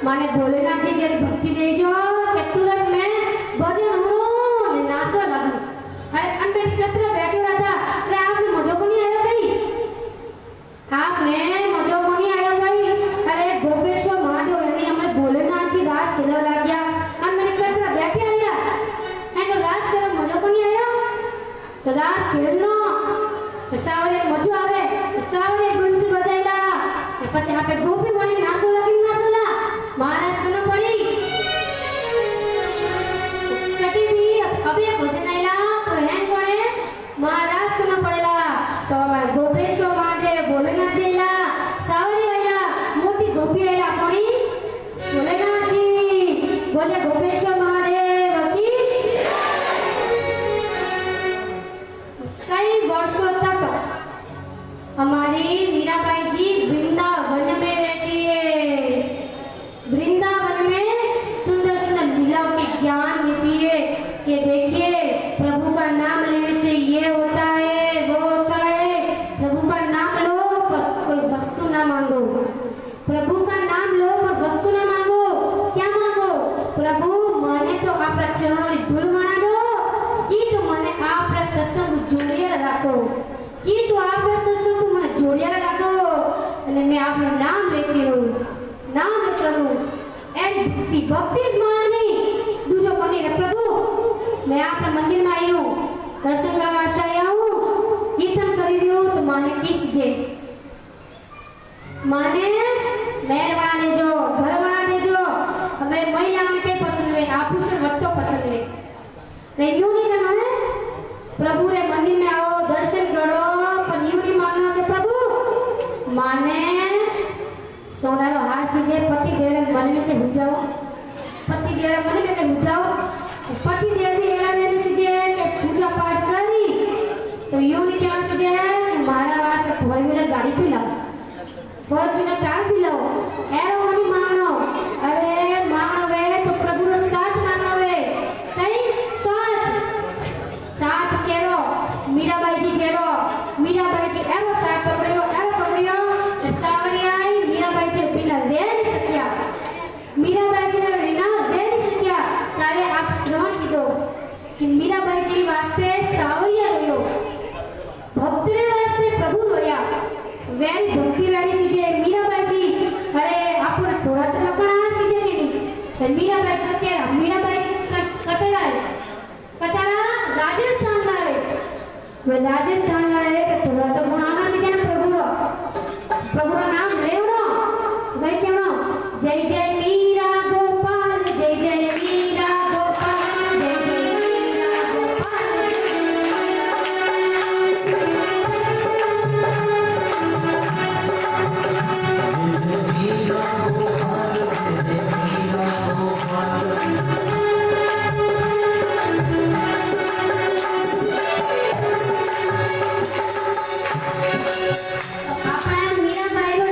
Speaker 1: माने भोलेनाथ जी जरी भक्ति दे जो के तुरंत में भजन हो ने नाचवा लागू अरे अंबे कतरा बैठे रहता अरे आपने मजो को नहीं आया भाई आपने मजो को नहीं आया भाई अरे गोपेश्वर महादेव यानी हमें भोलेनाथ जी रास खेलने लग गया हम मेरे कतरा बैठे आया है तो रास करो मजो को नहीं आया तो रास खेलनो सावरे मजो आवे सावरे बंसी बजाइला પછી આપે ગોપી વાળી નાસોલા महाराज सुनो पड़ी कभी भी अभी भजन आइला तो हैं कोने महाराज सुनो पड़ेला तो हमारे गोपेश्वर महादेव भोलेनाथ जी आइला सावरी आइला मोटी गोपी आइला कोनी भोलेनाथ जी बोले गोपेश्वर महादेव की कई वर्षों तक हमारी मीराबाई जी वृंदावन में रहती है वृंदावन में सुंदर सुंदर लीलाओं के ज्ञान देती है कि देखिए प्रभु का नाम लेने से ये होता है वो होता है प्रभु का नाम लो पर कोई वस्तु ना मांगो प्रभु का नाम लो पर वस्तु ना मांगो क्या मांगो प्रभु माने तो आप चरणों की धूल माना दो कि तो माने आप सत्संग जोड़िए रखो कि तो आप सत्संग माने जोड़िए रखो અને मैं आपका नाम लेती हूँ नाम करूं ऐसी भक्ति स्मरण नहीं दूसरो कोनी रे प्रभु मैं आपके मंदिर में आई हूँ दर्शन का वास्ते आया हूँ कीर्तन करी दियो तो माने किस जे माने महल वाला ने जो घर वाला ने जो हमें महिला में के पसंद है आभूषण वस्तु पसंद है नहीं यूं नहीं करना है प्रभु रे मंदिर में आओ दर्शन करो पर यूं नहीं मानना कि प्रभु माने सोनारो हार सीजे पति देव मन में के बुझाओ पति देव मन में के बुझाओ पति देव भी एरा में सीजे के पूजा पाठ करी तो यूं नहीं क्या सीजे कि मारा वास्ते फोर व्हीलर गाड़ी पिलाओ फॉर्च्यूनर कार पिलाओ एरो मनी मांगनो अरे मांगनो वे तो प्रभु रो साथ मांगनो वे तई साथ केरो मीराबाई जी केरो मीराबाई जी एरो साथ पकड़ियो सावरिया मीराबाई जी बिना दे नहीं सकिया मीराबाई जी ने बिना दे नहीं सकिया ताले आप श्रवण कीधो कि मीराबाई जी वास्ते सावरिया रोयो भक्त ने वास्ते प्रभु रोया वेरी भक्ति वाली सीजे मीराबाई जी अरे आपने थोड़ा तो लकड़ा सीजे के नहीं तो मीराबाई जी क्या मीराबाई जी कटरा राजस्थान ला है वे राजस्थान ला है कि थोड़ा तो गुणाना सीजे ना प्रभु का नाम लेवनो भाई क्या नो जय जय मीरा गोपाल जय जय मीरा गोपाल जय जय मीरा गोपाल अपना मीरा भाई रो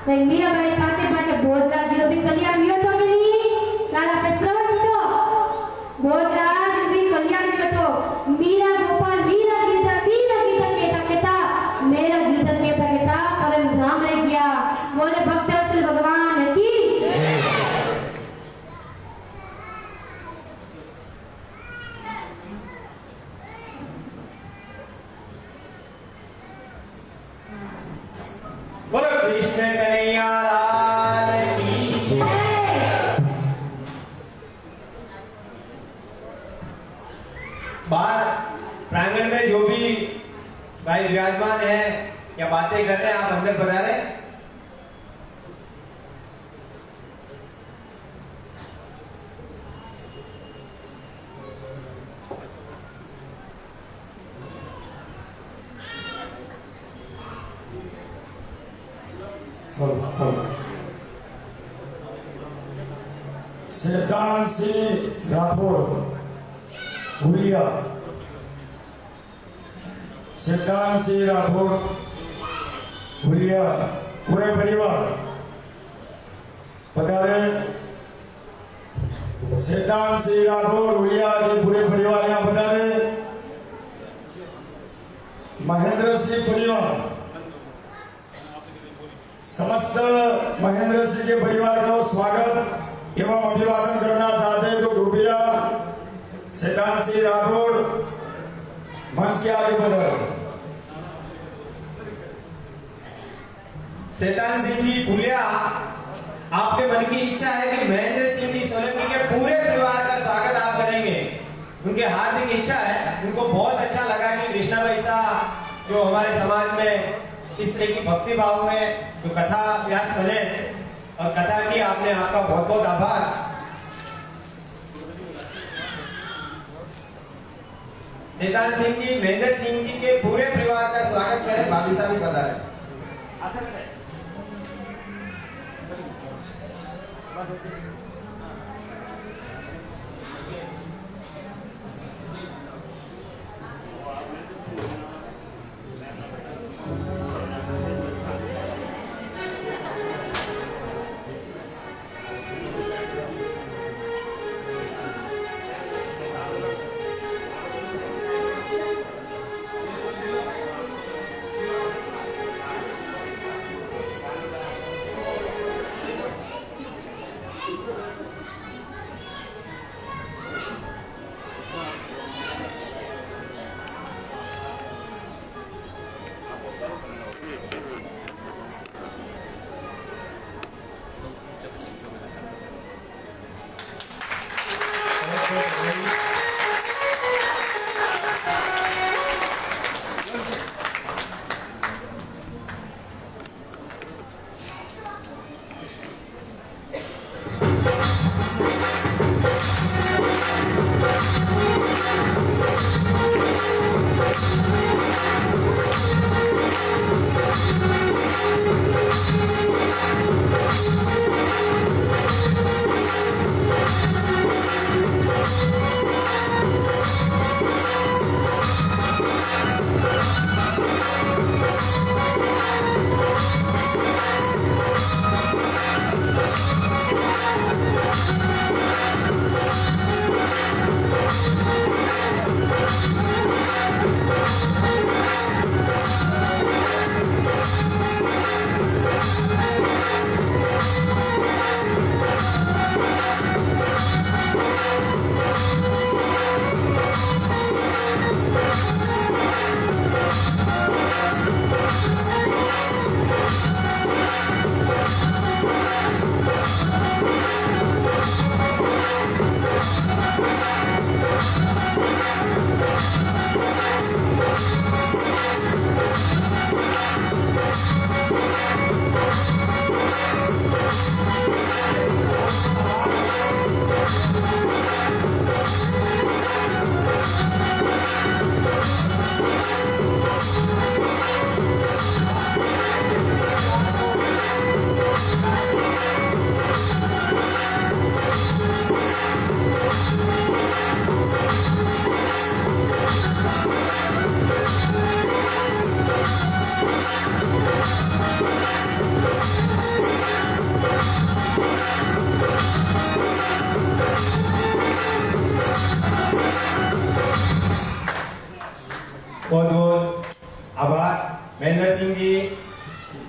Speaker 1: तो मीराबाई पाछे पाछे भोजराज जी भी कल्याण वियो तो के नहीं लाला पे श्रवण कीधो भोजराज भी कल्याण वियो तो मीरा गोपाल वीरा गीता कहता कहता मेरा गीत कहता कहता परम धाम ले गया बोले भक्त वत्सल भगवान की
Speaker 4: बोलो कृष्ण कन्हैया लाल की बाहर प्रांगण में जो भी भाई विराजमान है या बातें कर रहे हैं आप अंदर पधारे।
Speaker 5: सिद्धांत सिंह राठौड़ हुलिया सिद्धांत सिंह राठौड़ हुलिया पूरे परिवार पधारे। सिद्धांत सिंह राठौड़ हुलिया के पूरे परिवार यहाँ पधारे। महेंद्र सिंह परिवार समस्त महेंद्र सिंह के परिवार का स्वागत एवं अभिवादन करना चाहते हैं तो कृपया सिद्धांत सिंह राठौड़ मंच के आगे पधारें।
Speaker 4: सिद्धांत सिंह जी पुलिया आपके मन की इच्छा है कि महेंद्र सिंह जी सोलंकी के पूरे परिवार का स्वागत आप करेंगे। उनके हार्दिक इच्छा है। उनको बहुत अच्छा लगा कि कृष्णा भाई साहब जो हमारे समाज में इस तरह की भक्ति भाव में जो कथा व्यास बने और कथा की आपने आपका बहुत बहुत आभार। सिद्धांत सिंह जी महेंद्र सिंह जी के पूरे परिवार का स्वागत करें। भाभी साहब भी बता रहे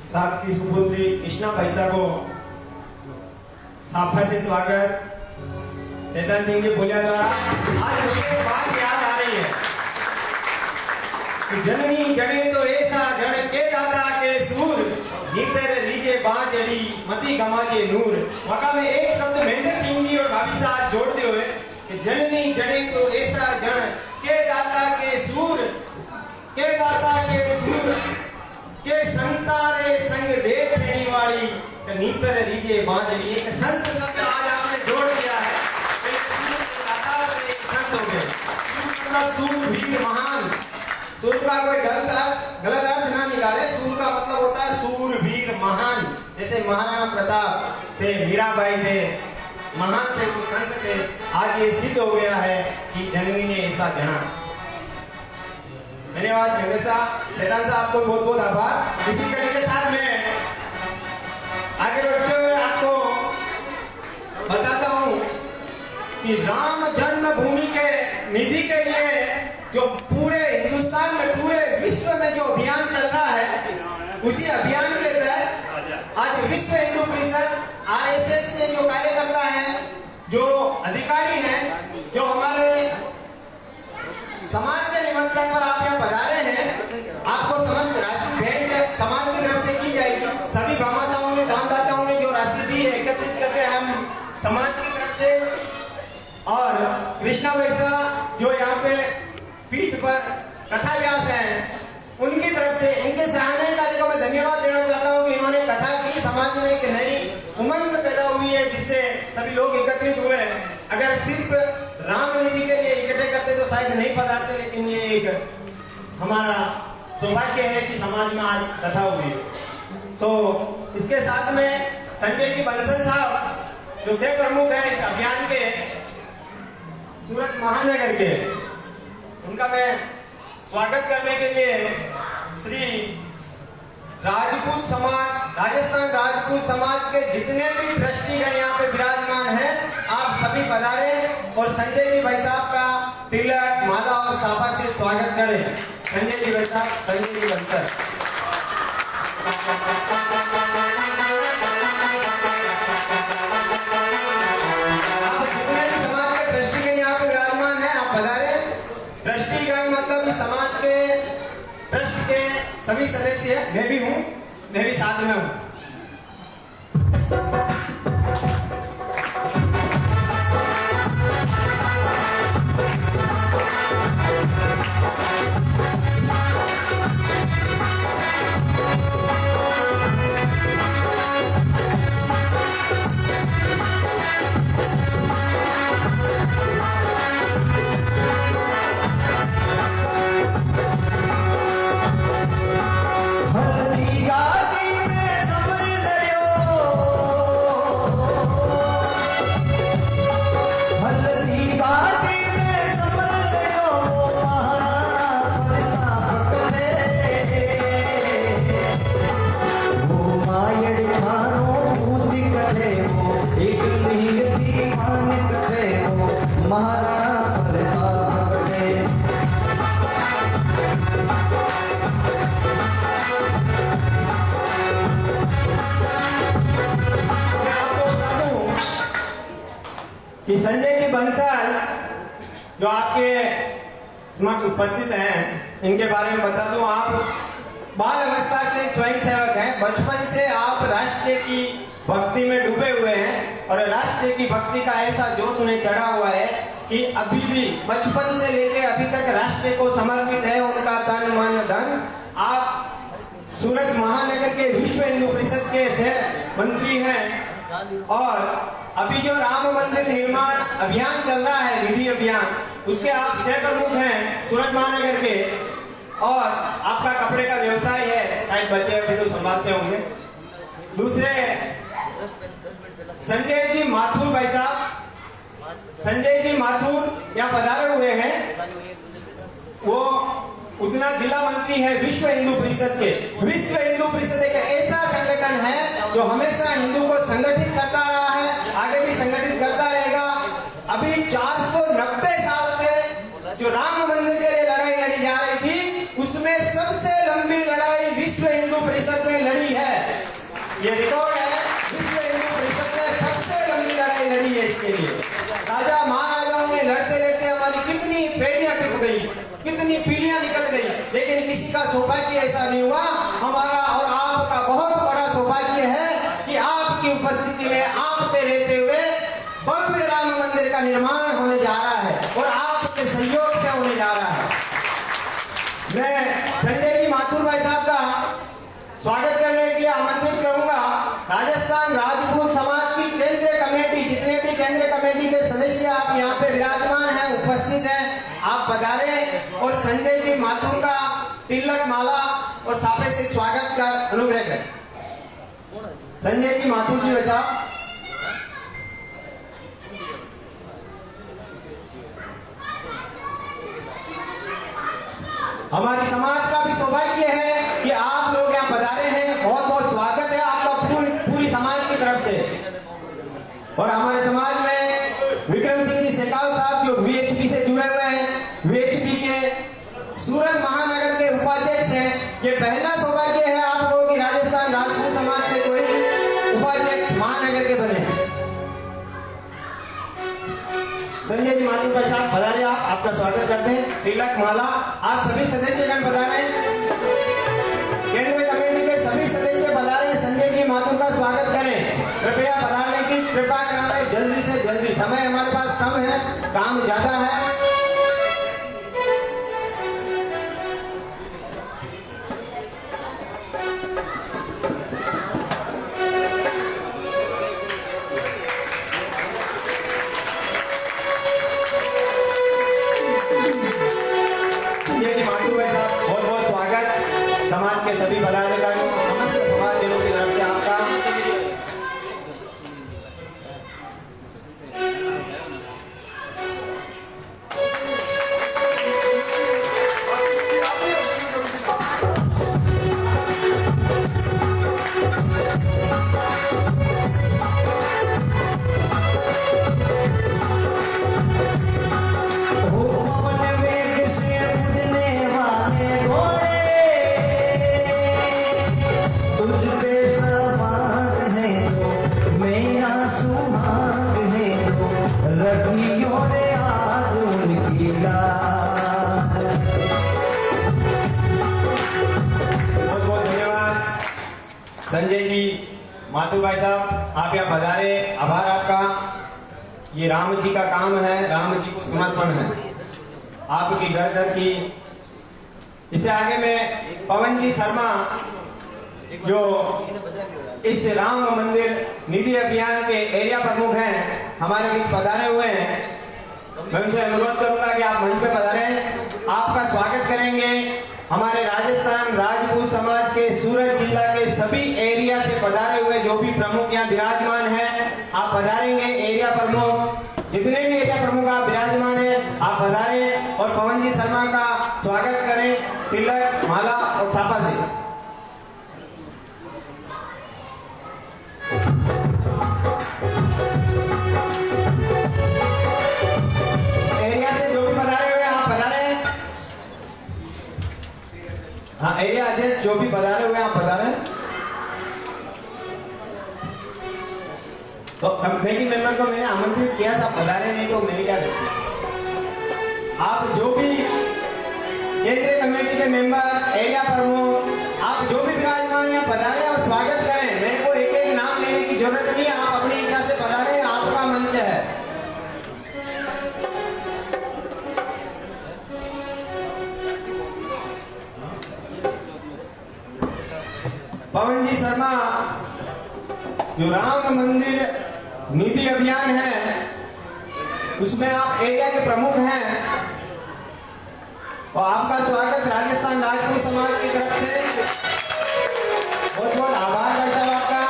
Speaker 4: साहब की सुपुत्री कृष्णा पैसा को साफा से स्वागत चेतन सिंह जी बोलिया द्वारा। आज मुझे एक बात याद आ रही है कि जननी जड़े तो ऐसा जन के दादा के सूर भीतर रीजे बांजड़ी मती गमा के नूर। वहां में एक शब्द महेंद्र सिंह जी और भाभी साहब जोड़ते हुए कि जननी जड़े तो ऐसा जन के दाता के सूर के संतारे संग बैठनी वाली नीतर रीजे बांजड़ी। एक संत शब्द आज आपने जोड़ दिया है। एक संत हो गए। मतलब सूरवीर महान। सूर का कोई गलत अर्थ ना निकाले। सूर का मतलब होता है सूरवीर महान। जैसे महाराणा प्रताप थे, मीराबाई थे, महान थे, वो संत थे। आज ये सिद्ध हो गया है कि जननी ने ऐसा जाना। धन्यवाद जंगल साहब, सैदान साहब, आपको बहुत बहुत आभार। इसी कड़ी के साथ में आगे बढ़ते हुए आपको बताता हूं कि राम जन्मभूमि के निधि के लिए जो पूरे हिंदुस्तान में, पूरे विश्व में जो अभियान चल रहा है, उसी अभियान के तहत आज विश्व हिंदू परिषद आरएसएस के जो कार्यकर्ता हैं, जो अधिकारी हैं, जो हमारे समाज के निमंत्रण पर आप यहाँ पधारे हैं, आपको समस्त राशि भेंट समाज की तरफ से की जाएगी। सभी भामाशाहों ने, दानदाताओं ने जो राशि दी है, एकत्रित करके हम समाज की तरफ से, और कृष्णा वैसा जो यहाँ पे पीठ पर कथा व्यास हैं, उनकी तरफ से इनके सराहनीय कार्य को मैं धन्यवाद देना चाहता हूँ कि इन्होंने कथा की। समाज में एक नई उमंग पैदा हुई है जिससे सभी लोग एकत्रित हुए। अगर सिर्फ राम निधि के लिए इकट्ठे करते तो शायद नहीं पधारते, लेकिन ये एक हमारा सौभाग्य है कि समाज में आज कथा हुई। तो इसके साथ में संजय जी बंसल साहब जो से प्रमुख हैं इस अभियान के सूरत महानगर के, उनका मैं स्वागत करने के लिए श्री राजपूत समाज, राजस्थान राजपूत समाज के जितने भी ट्रस्टीगण यहाँ पे विराजमान हैं, आप सभी पधारे और संजय जी भाई साहब का तिलक, माला और साफा से स्वागत करें। संजय जी भाई साहब, संजय जी बंसल। आप जितने भी समाज के ट्रस्टीगण यहाँ पे विराजमान हैं, आप पधारे। ट्रस्टीगण मतलब इस समाज के ट्रस्ट के सभी सदस्य, मैं भी हूँ, मैं भी साथ में हूँ।
Speaker 3: हल्दी घाटी में समर लड़ियो, हल्दी घाटी में समर लड़ियो, वो महाराणा प्रताप कहे, वो मायड़ खानो बूंदी कहे, वो एक लिंग दीवान कहे, वो महाराणा प्रताप कहे।
Speaker 4: कि संजय जी बंसल जो आपके समक्ष उपस्थित हैं, इनके बारे में बता दूं। आप बाल अवस्था से स्वयं सेवक हैं। बचपन से आप राष्ट्र की भक्ति में डूबे हुए हैं और राष्ट्र की भक्ति का ऐसा जोश उन्हें चढ़ा हुआ है कि अभी भी बचपन से लेकर अभी तक राष्ट्र को समर्पित है उनका तन मन धन। आप सूरत महानगर के विश्व हिंदू परिषद के सह मंत्री हैं और अभी जो राम मंदिर निर्माण अभियान चल रहा है, निधि अभियान, उसके आप सह प्रमुख हैं सूरत महानगर के। और आपका कपड़े का व्यवसाय है, शायद बच्चे अभी तो संभालते होंगे। दूसरे संजय जी माथुर भाई साहब, संजय जी माथुर यहाँ पधारे हुए हैं। वो उतना जिला मंत्री है विश्व हिंदू परिषद के। विश्व हिंदू परिषद एक ऐसा संगठन है जो हमेशा हिंदू को संगठित करता रहा है, आगे भी संगठित करता रहेगा। अभी 490 साल से जो राम मंदिर के लिए लड़ाई लड़ी जा रही थी, उसमें सबसे लंबी लड़ाई विश्व हिंदू परिषद में लड़ी है। उपस्थिति में आपके रहते हुए भव्य राम मंदिर का निर्माण होने जा रहा है और आपके सहयोग से होने जा रहा है। मैं संजय जी माथुर भाई साहब का स्वागत करने के लिए आमंत्रित करूंगा। राजस्थान राजपूत समाज की केंद्रीय कमेटी, जितने भी केंद्रीय कमेटी के सदस्य आप यहाँ पे विराजमान हैं, उपस्थित हैं, आप पधारें और संजय जी माथुर का तिलक माला और साफे से स्वागत कर अनुग्रह करें। संजय जी माथुर जी वैसा हमारी समाज का भी सौभाग्य है कि आप लोग यहाँ पधारे हैं। बहुत बहुत स्वागत है आपका पूरी समाज की तरफ से। और हमारे समाज में विक्रम सिंह जी सेकाव साहब जो वीएचपी से जुड़े हुए हैं, वीएचपी के सूरत महानगर के उपाध्यक्ष हैं। ये पहला सौभाग्य है आप लोगों की राजस्थान राजपूत समाज से कोई उपाध्यक्ष महानगर के बने। संजय जी माथुर भाई साहब पधारे, आपका स्वागत करते हैं। तिलक माला आप सभी सदस्यगण पधारे, केंद्रीय कमेटी के सभी सदस्य पधारे, संजय जी माथुर का स्वागत करें। कृपया पधारने की कृपा कराएं जल्दी से जल्दी, समय हमारे पास कम है, काम ज्यादा है। समाज के सभी पदाधिकारियों, समस्त समाजजनों की तरफ से आपका संजय जी माथुर भाई साहब आप यहाँ पधारे, आभार आपका। ये राम जी का काम है, राम जी को समर्पण है आपकी घर घर की। इससे आगे में पवन जी शर्मा जो इस राम मंदिर निधि अभियान के एरिया प्रमुख हैं, हमारे बीच पधारे हुए हैं। मैं उनसे अनुरोध करूंगा कि आप मंच पे पधारें, आपका स्वागत करेंगे। हमारे राजस्थान राजपूत समाज के सूरत जिला के सभी एरिया से पधारे हुए जो भी प्रमुख यहाँ विराजमान हैं, आप पधारेंगे। एरिया प्रमुख, जितने भी एरिया प्रमुख आप विराजमान हैं, आप पधारें और पवन जी शर्मा का स्वागत करें तिलक माला और छापा से। एरिया से जो भी पधारे हुए आप पधारें। हाँ, एरिया अध्यक्ष जो भी पधारे हुए आप पधारें। तो कमेटी मेंबर को मैंने आमंत्रित किया, सब पधारे नहीं तो मेरी क्या गलती। आप जो भी केंद्रीय कमेटी के मेंबर, एरिया प्रमुख, आप जो भी विराजमान यहाँ पधारे और स्वागत करें। मेरे को एक एक नाम लेने की जरूरत नहीं है, आप अपनी इच्छा से पधारे, आपका मंच है। पवन जी शर्मा जो राम मंदिर निधि अभियान है उसमें आप एरिया के प्रमुख हैं और आपका स्वागत राजस्थान राजपूत समाज की तरफ से। बहुत बहुत आभार करता हूं आपका।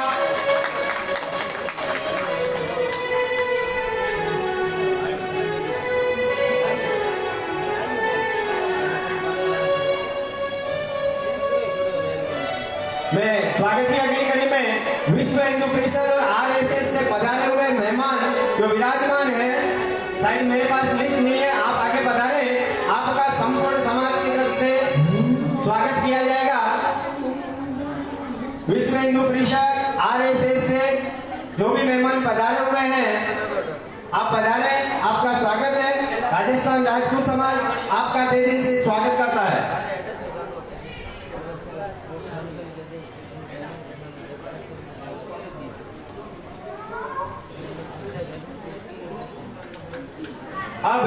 Speaker 4: मैं स्वागत की अगली कड़ी में विश्व हिंदू परिषद और आरएसएस से पधारे हुए मेहमान जो विराजमान हैं, शायद मेरे पास लिस्ट नहीं है, आप आगे पधारे, आपका संपूर्ण समाज की तरफ से स्वागत किया जाएगा। विश्व हिंदू परिषद आरएसएस से जो भी मेहमान पधारे हुए हैं आप पधारे, आपका स्वागत है। राजस्थान राजपूत समाज आपका तहे दिल से स्वागत करता है। अब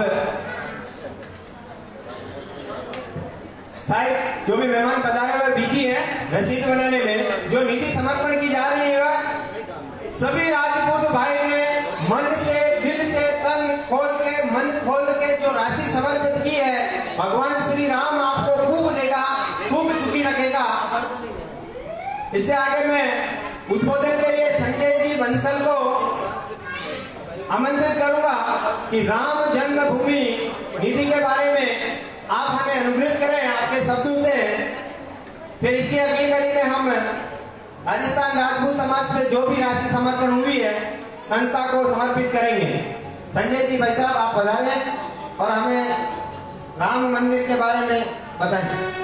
Speaker 4: शायद जो भी मेहमान पधारे हुए बिजी हैं रसीद बनाने में, जो निधि समर्पण की जा रही है सभी राजपूत भाई ने मन से, दिल से, तन खोल के, मन खोल के जो राशि समर्पित की है, भगवान श्री राम आपको खूब देगा, खूब सुखी रखेगा। इससे आगे मैं उद्बोधन के लिए संजय जी बंसल को आमंत्रित करूंगा कि राम जन्मभूमि निधि के बारे में आप हमें अनुग्रहित करें आपके शब्दों से। फिर इसकी अगली कड़ी में हम राजस्थान राजपूत समाज से जो भी राशि समर्पण हुई है संस्था को समर्पित करेंगे। संजय जी भाई साहब आप पधारें और हमें राम मंदिर के बारे में बताएं।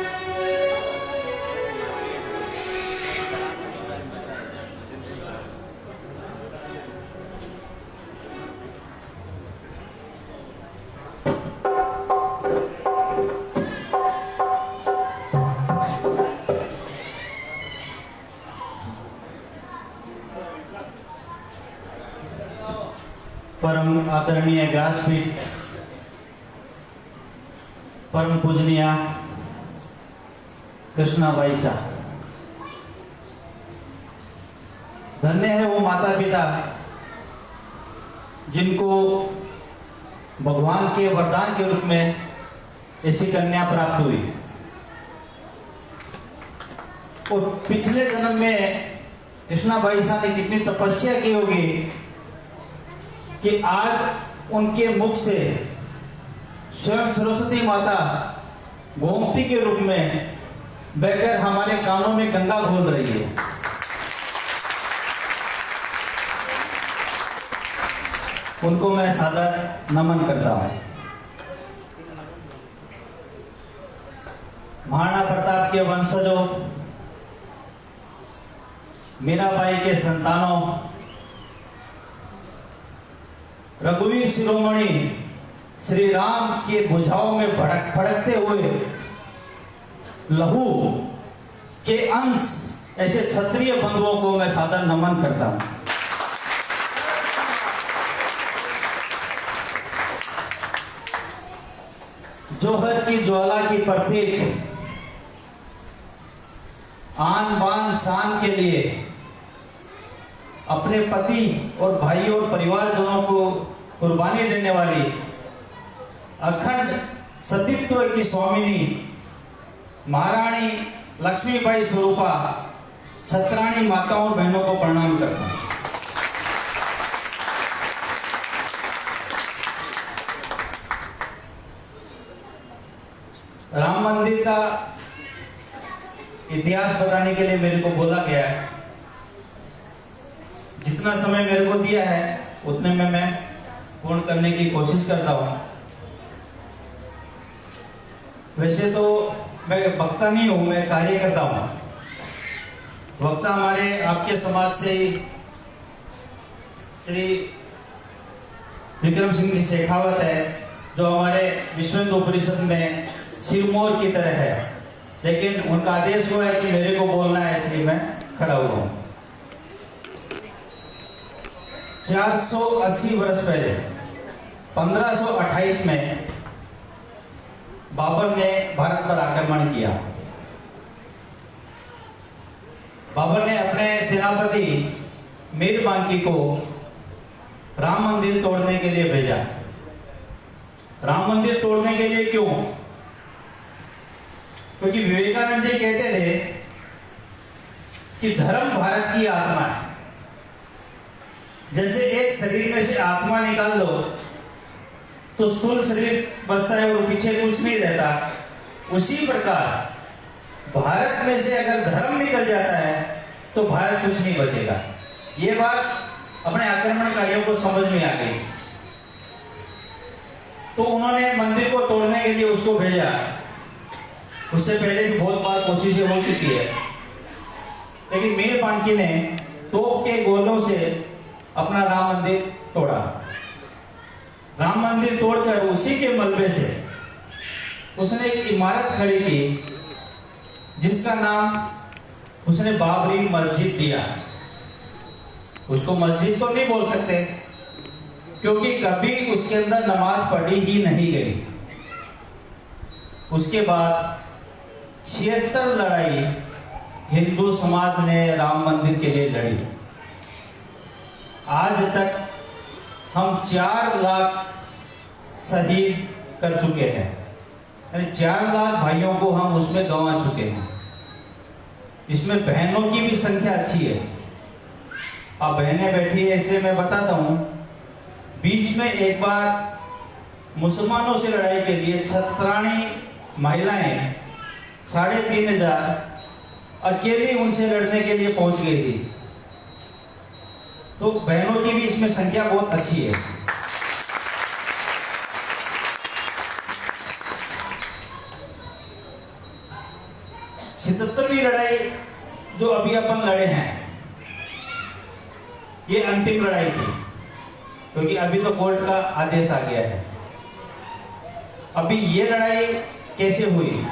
Speaker 6: परम आदरणीय व्यासपीठ, परम पूजनीय कृष्णाबाई साहब, धन्य है वो माता पिता जिनको भगवान के वरदान के रूप में ऐसी कन्या प्राप्त हुई। और पिछले जन्म में कृष्णाबाई साहब ने कितनी तपस्या की होगी कि आज उनके मुख से स्वयं सरस्वती माता गोमती के रूप में बहकर हमारे कानों में गंगा घोल रही है। उनको मैं सादर नमन करता हूं। महाराणा प्रताप के वंशजों, मीराबाई के संतानों, रघुवीर शिरोमणि श्री राम के भुजाओं में भड़कते हुए लहू के अंश ऐसे क्षत्रिय बंधुओं को मैं सादर नमन करता हूं। जौहर की ज्वाला की प्रतीक आन बान शान के लिए अपने पति और भाइयों और परिवारजनों को कुर्बानी देने वाली अखंड सतीत्व की स्वामिनी महारानी लक्ष्मीबाई स्वरूपा छत्राणी माताओं और बहनों को प्रणाम करता हूं। राम मंदिर का इतिहास बताने के लिए मेरे को बोला गया है। जितना समय मेरे को दिया है उतने में मैं पूर्ण करने की कोशिश करता हूं। वैसे तो मैं वक्ता नहीं हूं, मैं कार्य करता हूं। वक्ता हमारे आपके समाज से श्री विक्रम सिंह जी शेखावत है, जो हमारे विश्व हिंदू परिषद में सिरमौर की तरह है, लेकिन उनका आदेश हुआ है कि मेरे को बोलना है, इसलिए मैं खड़ा हुआ हूं। 480 वर्ष पहले 1528 में बाबर ने भारत पर आक्रमण किया। बाबर ने अपने सेनापति मीर बांकी को राम मंदिर तोड़ने के लिए भेजा। राम मंदिर तोड़ने के लिए क्यों? क्योंकि विवेकानंद जी कहते थे कि धर्म भारत की आत्मा है। जैसे एक शरीर में से आत्मा निकाल दो तो स्थूल शरीर बचता है और पीछे कुछ नहीं रहता, उसी प्रकार भारत में से अगर धर्म निकल जाता है तो भारत कुछ नहीं बचेगा। ये बात अपने आक्रमणकारियों को समझ में आ गई, तो उन्होंने मंदिर को तोड़ने के लिए उसको भेजा। उससे पहले भी बहुत बार कोशिशें हो चुकी है, लेकिन मीर बांकी ने तोप के गोलों से अपना राम मंदिर तोड़ा। राम मंदिर तोड़कर उसी के मलबे से उसने एक इमारत खड़ी की जिसका नाम उसने बाबरी मस्जिद दिया। उसको मस्जिद तो नहीं बोल सकते, क्योंकि कभी उसके अंदर नमाज पढ़ी ही नहीं गई। उसके बाद 76 लड़ाई हिंदू समाज ने राम मंदिर के लिए लड़ी। आज तक हम 4 लाख शहीद कर चुके हैं, यानी 4 लाख भाइयों को हम उसमें गंवा चुके हैं। इसमें बहनों की भी संख्या अच्छी है। अब बहनें बैठी है इसलिए मैं बताता हूं। बीच में एक बार मुसलमानों से लड़ाई के लिए छत्राणी महिलाएं 3500 अकेली उनसे लड़ने के लिए पहुंच गई थी। तो बहनों की भी इसमें संख्या बहुत अच्छी है। सतहत्तरवीं लड़ाई जो अभी अपन लड़े हैं, ये अंतिम लड़ाई थी, क्योंकि अभी तो कोर्ट का आदेश आ गया है। अभी ये लड़ाई कैसे हुई?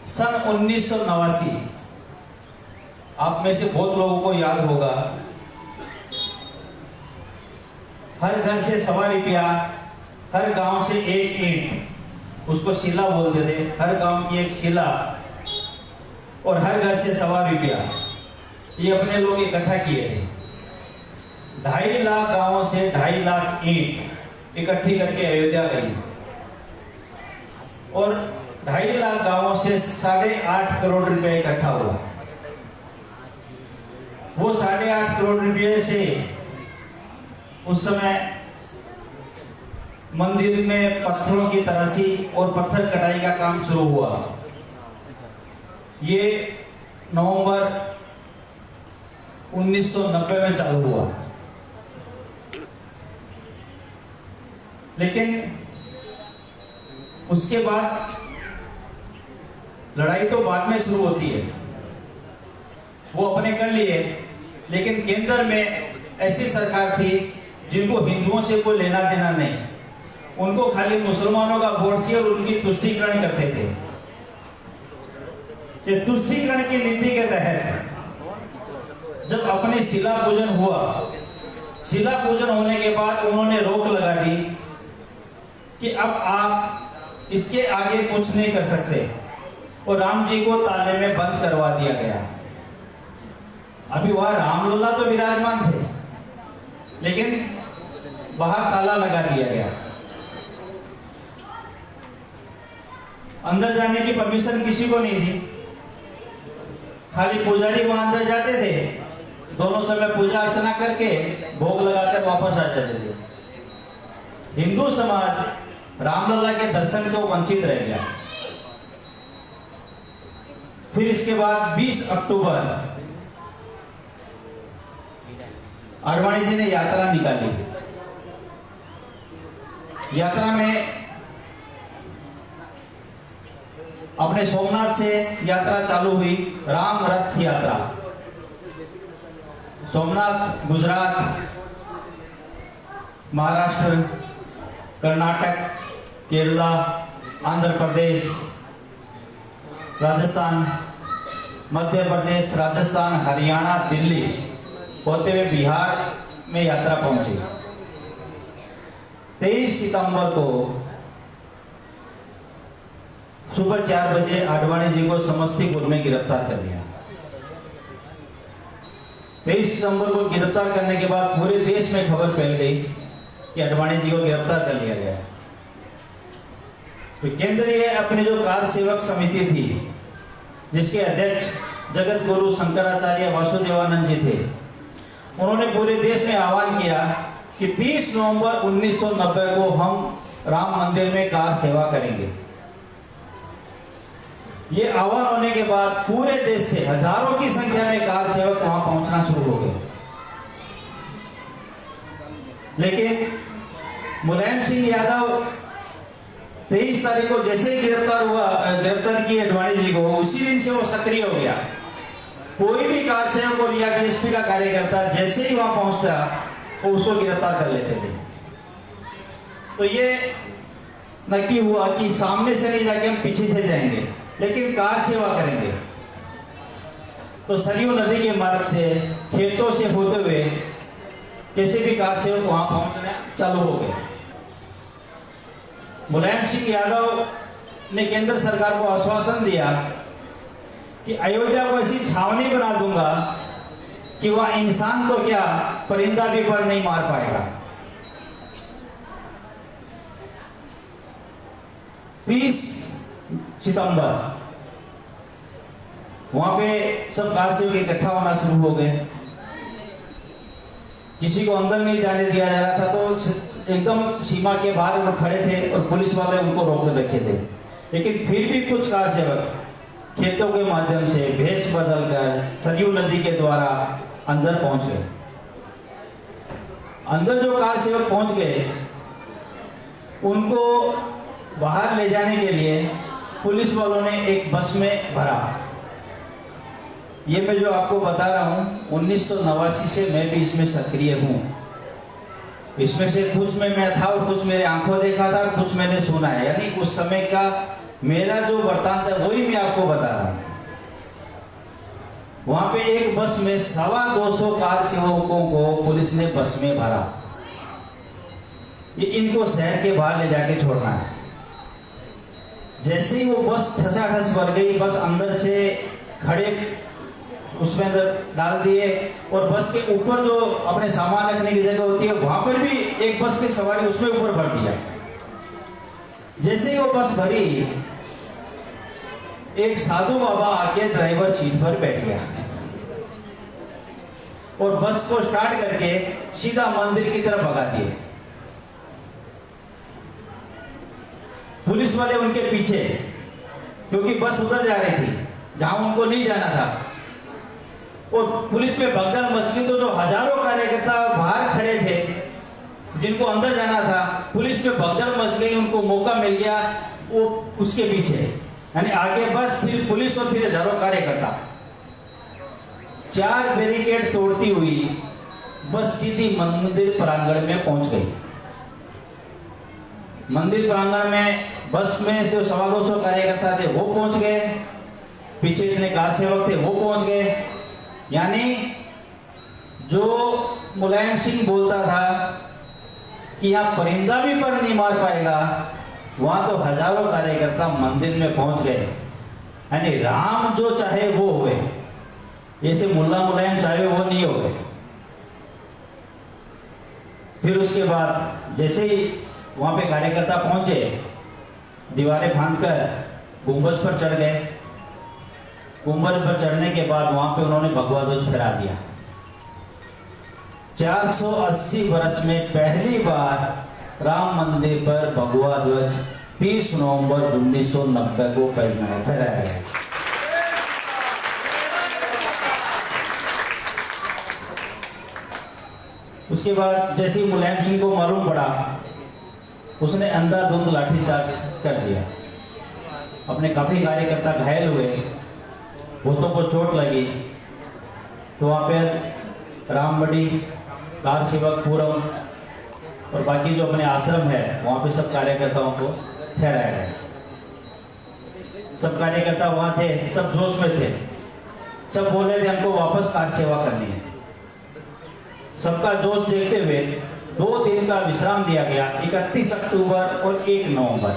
Speaker 6: सन 1989, आप में से बहुत लोगों को याद होगा, हर घर से 1.25 रुपया, हर गांव से 1 ईंट, उसको शिला बोलते थे, हर गांव की एक शिला, और हर घर से 1.25 रुपया, ये अपने लोग इकट्ठा किए थे। 2.5 लाख गांवों से 2.5 लाख ईंट इकट्ठी करके अयोध्या गई, और 2.5 लाख गांवों से 8.5 करोड़ रुपया इकट्ठा हुआ। वो 8.5 करोड़ रुपये से उस समय मंदिर में पत्थरों की तराशी और पत्थर कटाई का काम शुरू हुआ। ये नवंबर 1990 में चालू हुआ। लेकिन उसके बाद लड़ाई तो बाद में शुरू होती है, वो अपने कर लिए। लेकिन केंद्र में ऐसी सरकार थी जिनको हिंदुओं से कोई लेना देना नहीं, उनको खाली मुसलमानों का वोट चाहिए और उनकी तुष्टीकरण करते थे। ये तुष्टीकरण की नीति के तहत जब अपने शिला पूजन हुआ, शिला पूजन होने के बाद उन्होंने रोक लगा दी कि अब आप इसके आगे कुछ नहीं कर सकते, और राम जी को ताले में बंद करवा दिया गया। अभी वहां रामलला तो विराजमान थे, लेकिन बाहर ताला लगा दिया गया। अंदर जाने की परमिशन किसी को नहीं थी, खाली पुजारी वहां अंदर जाते थे, दोनों समय पूजा अर्चना करके भोग लगाकर वापस आ जाते थे। हिंदू समाज रामलला के दर्शन को वंचित रह गया। फिर इसके बाद 20 अक्टूबर आडवाणी जी ने यात्रा निकाली। यात्रा में अपने सोमनाथ से यात्रा चालू हुई, राम रथ यात्रा। सोमनाथ गुजरात, महाराष्ट्र, कर्नाटक, केरला, आंध्र प्रदेश, राजस्थान, मध्य प्रदेश, राजस्थान, हरियाणा, दिल्ली होते हुए बिहार में यात्रा पहुंची। 23 सितंबर को सुबह 4 बजे आडवाणी जी को समस्तीपुर में गिरफ्तार कर लिया। 23 सितंबर को गिरफ्तार करने के बाद पूरे देश में खबर फैल गई कि आडवाणी जी को गिरफ्तार कर लिया गया। तो केंद्रीय अपनी जो कार्य सेवक समिति थी, जिसके अध्यक्ष जगत गुरु शंकराचार्य वासुदेवानंद जी थे, उन्होंने पूरे देश में आह्वान किया कि 30 नवंबर 1990 को हम राम मंदिर में कार सेवा करेंगे। ये आह्वान होने के बाद पूरे देश से हजारों की संख्या में कार सेवक वहां पहुंचना शुरू हो गए। लेकिन मुलायम सिंह यादव 23 तारीख को जैसे ही गिरफ्तार किए आडवाणी जी को, उसी दिन से वो सक्रिय हो गया। कोई भी कार सेवक और या बीएसपी का कार्यकर्ता जैसे ही वहां पहुंचता, वो उसको गिरफ्तार कर लेते थे। तो ये नक्की हुआ कि सामने से नहीं जाके हम पीछे से जाएंगे, लेकिन कार सेवा करेंगे। तो सरयू नदी के मार्ग से, खेतों से होते हुए कैसे भी कार सेवक वहां पहुंचने चालू हो गए। मुलायम सिंह यादव ने केंद्र सरकार को आश्वासन दिया कि अयोध्या को ऐसी छावनी बना दूंगा कि वह इंसान तो क्या परिंदा भी पर नहीं मार पाएगा। 30 सितंबर वहां पे सब कार सेवक इकट्ठा होना शुरू हो गए। किसी को अंदर नहीं जाने दिया जा रहा था, तो एकदम सीमा के बाहर वो खड़े थे और पुलिस वाले उनको रोक रखे थे। लेकिन फिर भी कुछ कार सेवक खेतों के माध्यम से भेष बदलकर सरयू नदी के द्वारा अंदर पहुंच गए। अंदर जो कार सेवक पहुंच गए, उनको बाहर ले जाने के लिए पुलिस वालों ने एक बस में भरा। ये मैं जो आपको बता रहा हूं 1989 से मैं भी इसमें सक्रिय हूं। इसमें से कुछ में मैं था और कुछ मेरे आंखों देखा था और कुछ मैंने सुना है, यानी उस समय का मेरा जो वृत्तांत है वही मैं आपको बता रहा हूं। वहां पे एक बस में 250 कार सेवकों को पुलिस ने बस में भरा। ये इनको शहर के बाहर ले जाके छोड़ना है। जैसे ही वो बस ठसाठस भर गई, बस अंदर से खड़े उसमें अंदर डाल दिए और बस के ऊपर जो अपने सामान रखने की जगह होती है वहां पर भी एक बस की सवारी उसमें ऊपर भर दिया। जैसे ही वो बस भरी, एक साधु बाबा आके ड्राइवर सीट पर बैठ गया और बस को स्टार्ट करके सीधा मंदिर की तरफ भगा दिए। पुलिस वाले उनके पीछे, क्योंकि बस उधर जा रही थी जहां उनको नहीं जाना था, और पुलिस पे भगदड़ मच गई। तो जो हजारों कार्यकर्ता बाहर खड़े थे जिनको अंदर जाना था, पुलिस पे भगदड़ मच गई, उनको मौका मिल गया वो उसके पीछे, यानी आगे बस, फिर पुलिस और फिर हजारों कार्यकर्ता। 4 बैरिकेड तोड़ती हुई बस सीधी मंदिर प्रांगण में पहुंच गई। मंदिर प्रांगण में बस में जो 250 कार्यकर्ता थे वो पहुंच गए, पीछे इतने कार सेवक थे वो पहुंच गए। यानी जो मुलायम सिंह बोलता था कि यहाँ परिंदा भी पर नहीं मार पाएगा, वहां तो हजारों कार्यकर्ता मंदिर में पहुंच गए। यानी राम जो चाहे वो हुए, जैसे मुल्ला मुलायम चाहे वो नहीं हो गए। फिर उसके बाद जैसे ही वहां पे कार्यकर्ता पहुंचे, दीवारें फांदकर गुंबज पर चढ़ गए। गुंबज पर चढ़ने के बाद वहां पे उन्होंने भगवा ध्वज फहरा दिया। 480 वर्ष में पहली बार राम मंदिर पर भगवा ध्वज 30 नवंबर 1990 को फहराया गया। उसके बाद जैसे ही मुलायम सिंह को मालूम पड़ा, उसने अंधाधुंध लाठीचार्ज कर दिया। अपने काफी कार्यकर्ता घायल हुए, बहुतों को चोट लगी, तो वहां पर रामबड़ी, कार सेवक पूरम और बाकी जो अपने आश्रम है वहां पे सब कार्यकर्ताओं को ठहराया गया। सब कार्यकर्ता वहां थे, सब जोश में थे, सब बोल रहे थे हमको वापस कार सेवा करनी है। सबका जोश देखते हुए 2 दिन का विश्राम दिया गया, 31 अक्टूबर और 1 नवंबर।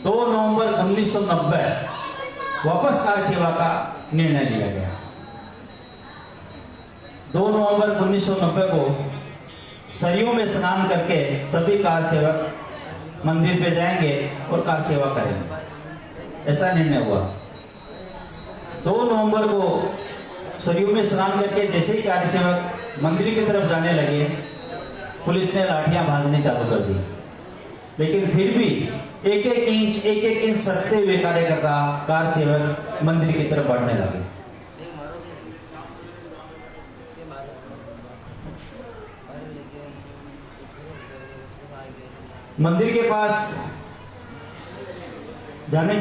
Speaker 6: 2 नवंबर 1990 वापस कार सेवा का निर्णय लिया गया। 2 नवंबर 1990 को सरयू में स्नान करके सभी कार सेवक मंदिर पे जाएंगे और कार सेवा करेंगे, ऐसा निर्णय हुआ। 2 नवंबर को सरयू में स्नान करके जैसे ही कार सेवक मंदिर की तरफ जाने लगे, पुलिस ने लाठियां भाजनी चालू कर दी। लेकिन फिर भी एक एक इंच सरकते हुए कार्यकर्ता, कार सेवक मंदिर की तरफ बढ़ने लगे। मंदिर के पास जाने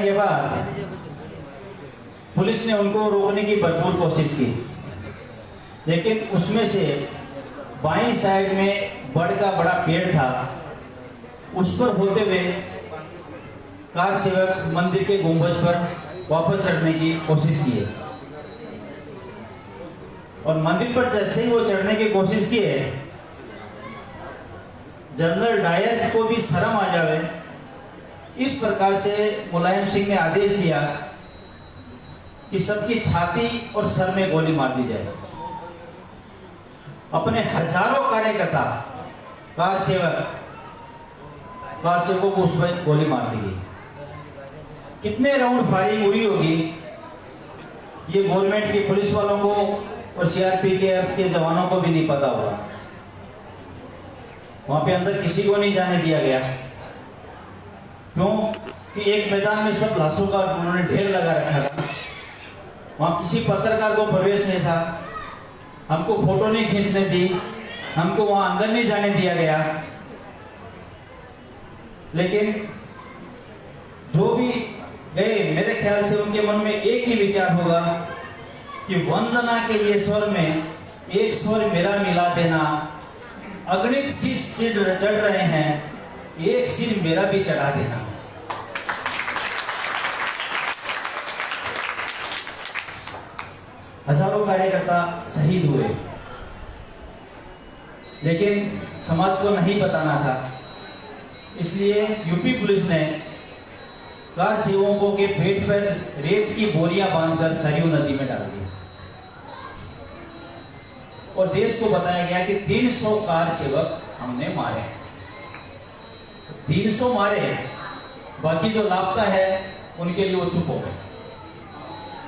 Speaker 6: के बाद पुलिस ने उनको रोकने की भरपूर कोशिश की, लेकिन उसमें से बाईं साइड में बड़ का बड़ा पेड़ था, उस पर होते हुए कार सेवक मंदिर के गुंबज पर वापस चढ़ने की कोशिश की है। और मंदिर पर जैसे ही वो चढ़ने की कोशिश की है, जनरल डायर को भी शर्म आ जावे, इस प्रकार से मुलायम सिंह ने आदेश दिया कि सबकी छाती और सर में गोली मार दी जाए। अपने हजारों कार्यकर्ता कार सेवकों को उस पर गोली मार दी गई। कितने राउंड फायरिंग हुई होगी ये गवर्नमेंट की पुलिस वालों को और सीआरपीएफ के जवानों को भी नहीं पता होगा। वहां पे अंदर किसी को नहीं जाने दिया गया। क्यों? कि एक मैदान में सब लाशों का उन्होंने ढेर लगा रखा था। वहां किसी पत्रकार को प्रवेश नहीं था, हमको फोटो नहीं खींचने दी, हमको वहां अंदर नहीं जाने दिया गया। लेकिन जो भी गए, मेरे ख्याल से उनके मन में एक ही विचार होगा कि वंदना के ये स्वर में एक स्वर मेरा मिला देना। अगणित सिर चढ़ रहे हैं, एक सिर मेरा भी चढ़ा देना। हजारों कार्यकर्ता शहीद हुए, लेकिन समाज को नहीं बताना था। इसलिए यूपी पुलिस ने कार सेवकों के पेट पर रेत की बोरियां बांधकर सरयू नदी में डाल दी और देश को बताया गया कि 300 कार सेवक हमने मारे। 300 मारे, बाकी जो लापता है उनके लिए वो चुप हो गए,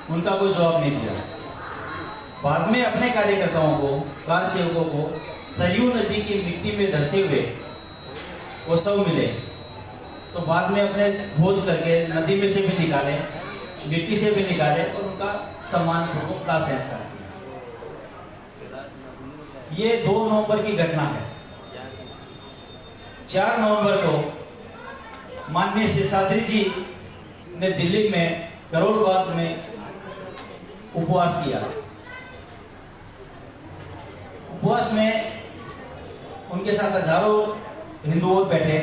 Speaker 6: उनका कोई जवाब नहीं दिया। बाद में अपने कार्यकर्ताओं को, कार सेवकों को सरयू नदी की मिट्टी में धंसे हुए वो सब मिले, तो बाद में अपने खोज करके नदी में से भी निकाले, मिट्टी से भी निकाले और उनका सम्मानपूर्वक दाह संस्कार किया। ये 2 नवंबर की घटना है। 4 नवंबर को माननीय शेषाद्री जी ने दिल्ली में करोल बाग में उपवास किया। उपवास में उनके साथ हजारों हिंदू और बैठे।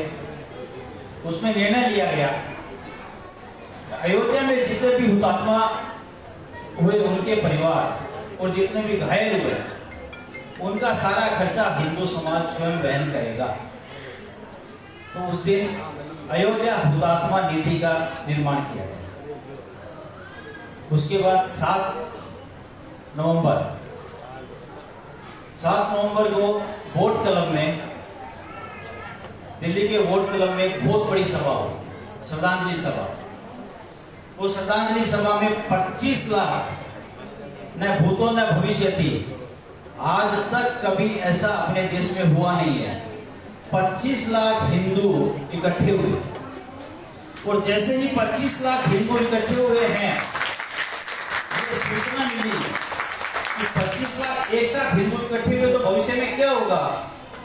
Speaker 6: उसमें निर्णय लिया गया, अयोध्या में जितने भी हुतात्मा हुए उनके परिवार और जितने भी घायल हुए उनका सारा खर्चा हिंदू समाज स्वयं वहन करेगा। तो उस दिन अयोध्या हुतात्मा निधि का निर्माण किया गया। उसके बाद 7 नवंबर को वोट क्लब में, दिल्ली के वोट क्लब में एक बहुत बड़ी सभा हुई, श्रद्धांजलि सभा। उस श्रद्धांजलि सभा में 25 लाख, न भूतो न भविष्यति, आज तक कभी ऐसा अपने देश में हुआ नहीं है। 25 लाख हिंदू इकट्ठे हुए और जैसे ही 25 लाख हिंदू इकट्ठे हुए हैं, ये सूचना मिली कि 25 लाख एक साथ हिंदू इकट्ठे हुए तो भविष्य में क्या होगा।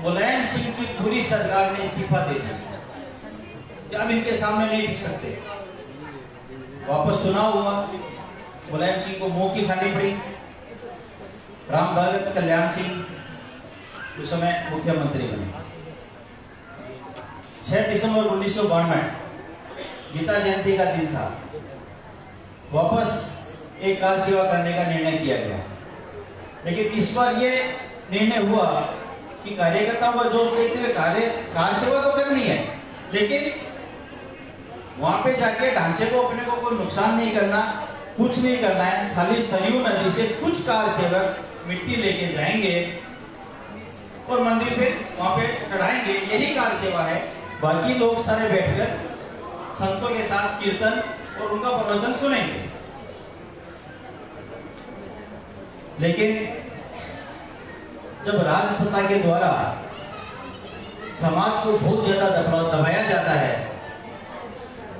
Speaker 6: मुलायम सिंह की पूरी सरकार ने इस्तीफा दे दिया कि अब इनके सामने नहीं टिक सकते। वापस चुनाव हुआ, मुलायम सिंह को मुंह की खानी पड़ी। राम भगत कल्याण सिंह उस समय मुख्यमंत्री बने। 6 दिसंबर 1992 गीता जयंती का दिन था। वापस एक कार सेवा करने का निर्णय किया गया, लेकिन इस बार ये निर्णय हुआ कि कार्यकर्ताओं का जोश देखते हुए कार सेवा तो करनी है, लेकिन वहां पे जाके ढांचे को अपने को कोई नुकसान नहीं करना, कुछ नहीं करना है। खाली सरयू नदी से कुछ कार सेवक मिट्टी लेके जाएंगे और मंदिर पे वहां पे चढ़ाएंगे, यही कार सेवा है। बाकी लोग सारे बैठकर संतों के साथ कीर्तन और उनका प्रवचन सुनेंगे। लेकिन जब राजसत्ता के द्वारा समाज को बहुत ज्यादा दबाया जाता है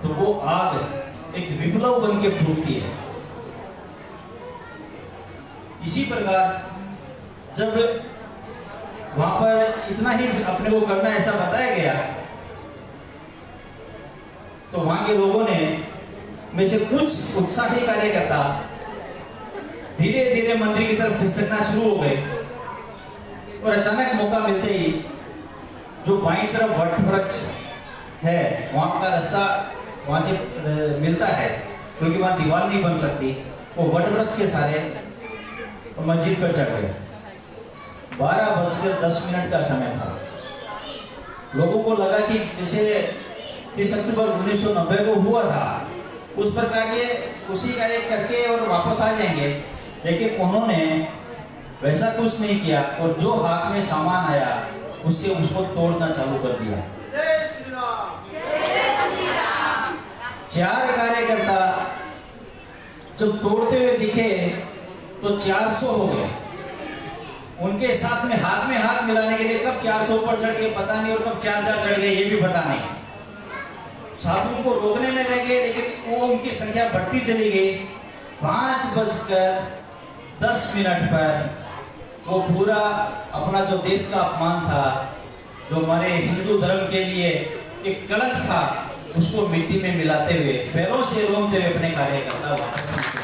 Speaker 6: तो वो आग एक विप्लव बन के फूटती है। इसी प्रकार जब वहां पर इतना ही अपने को करना ऐसा बताया गया तो वहां के लोगों ने में से कुछ उत्साही कार्यकर्ता धीरे धीरे मंदिर की तरफ खिसकना शुरू हो गए और अचानक मौका मिलते ही जो बाईं तरफ वट वृक्ष है वहां का रास्ता वहाँ से मिलता है, क्योंकि वहाँ दीवार नहीं बन सकती, वो वट वृक्ष के सारे मस्जिद पर चढ़ गए। 12:10 का समय था। लोगों को लगा कि जैसे 30 अक्टूबर 1990 को हुआ था उस प्रकार ये उसी का एक करके और वापस आ जाएंगे, लेकिन उन्होंने वैसा कुछ नहीं किया और जो हाथ में सामान आया उससे उसको तोड़ना चालू कर दिया। 4 कार्यकर्ता जब तोड़ते हुए दिखे तो 400 हो गए। उनके साथ में हाथ मिलाने के लिए कब 400 पर चढ़ गए पता नहीं, और कब 4 चढ़ गए ये भी पता नहीं। साधुओं को रोकने में लगे, लेकिन वो उनकी संख्या बढ़ती चली गई। 5:10 पर वो पूरा अपना जो देश का अपमान था, जो हमारे हिंदू धर्म के लिए एक कलंक था, उसको मिट्टी में मिलाते हुए पैरों से रोकते हुए अपने कार्यकर्ता वापस पहुंचे।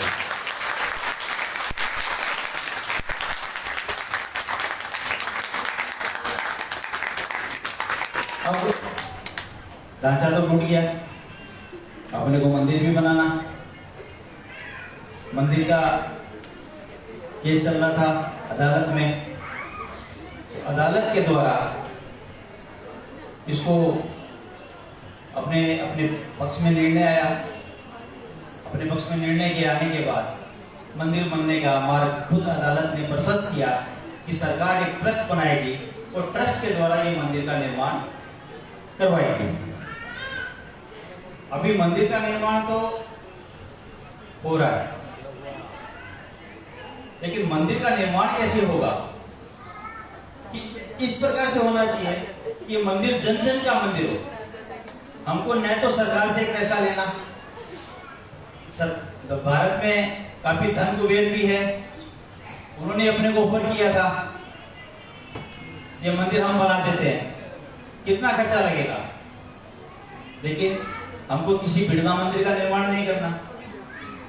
Speaker 6: अब ढांचा तो टूट गया, अपने को मंदिर भी बनाना। मंदिर का केस चल रहा था अदालत में। अदालत के द्वारा इसको अपने अपने पक्ष में निर्णय आया। अपने पक्ष में निर्णय के आने के बाद मंदिर बनने का मार्ग खुद अदालत ने प्रशस्त किया कि सरकार एक ट्रस्ट बनाएगी और ट्रस्ट के द्वारा ये मंदिर का निर्माण करवाएगी। अभी मंदिर का निर्माण तो हो रहा है, लेकिन मंदिर का निर्माण कैसे होगा कि इस प्रकार से होना चाहिए कि मंदिर जन जन का मंदिर हो। हमको न तो सरकार से पैसा लेना, भारत में काफी धन कुबेर भी है, उन्होंने अपने को ऑफर किया था ये मंदिर हम बना देते हैं, कितना खर्चा लगेगा, लेकिन हमको किसी बिरला मंदिर का निर्माण नहीं करना।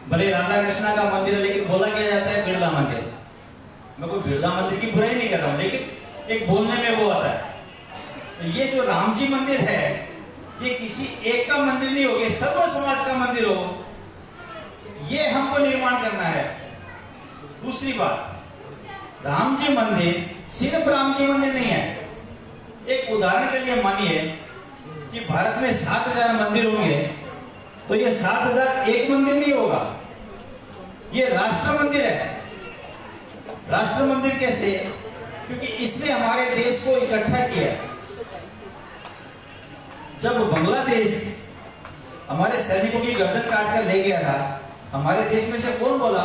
Speaker 6: भले राधा कृष्णा का मंदिर है, लेकिन बोला क्या जाता है बिरला मंदिर। मैं कोई बिरला मंदिर की बुराई नहीं कर रहा हूं, लेकिन एक बोलने में वो आता है। तो ये जो राम जी मंदिर है, ये किसी एक का मंदिर नहीं हो, सर्व समाज का मंदिर हो, ये हमको निर्माण करना है। दूसरी बात, राम जी मंदिर सिर्फ राम जी मंदिर नहीं है। एक उदाहरण के लिए मानिए कि भारत में 7000 मंदिर होंगे, तो ये 7000 एक मंदिर नहीं होगा, ये राष्ट्र मंदिर है। राष्ट्र मंदिर कैसे? क्योंकि इसने हमारे देश को इकट्ठा किया। जब बांग्लादेश हमारे सैनिकों की गर्दन काट कर ले गया था, हमारे देश में से कौन बोला?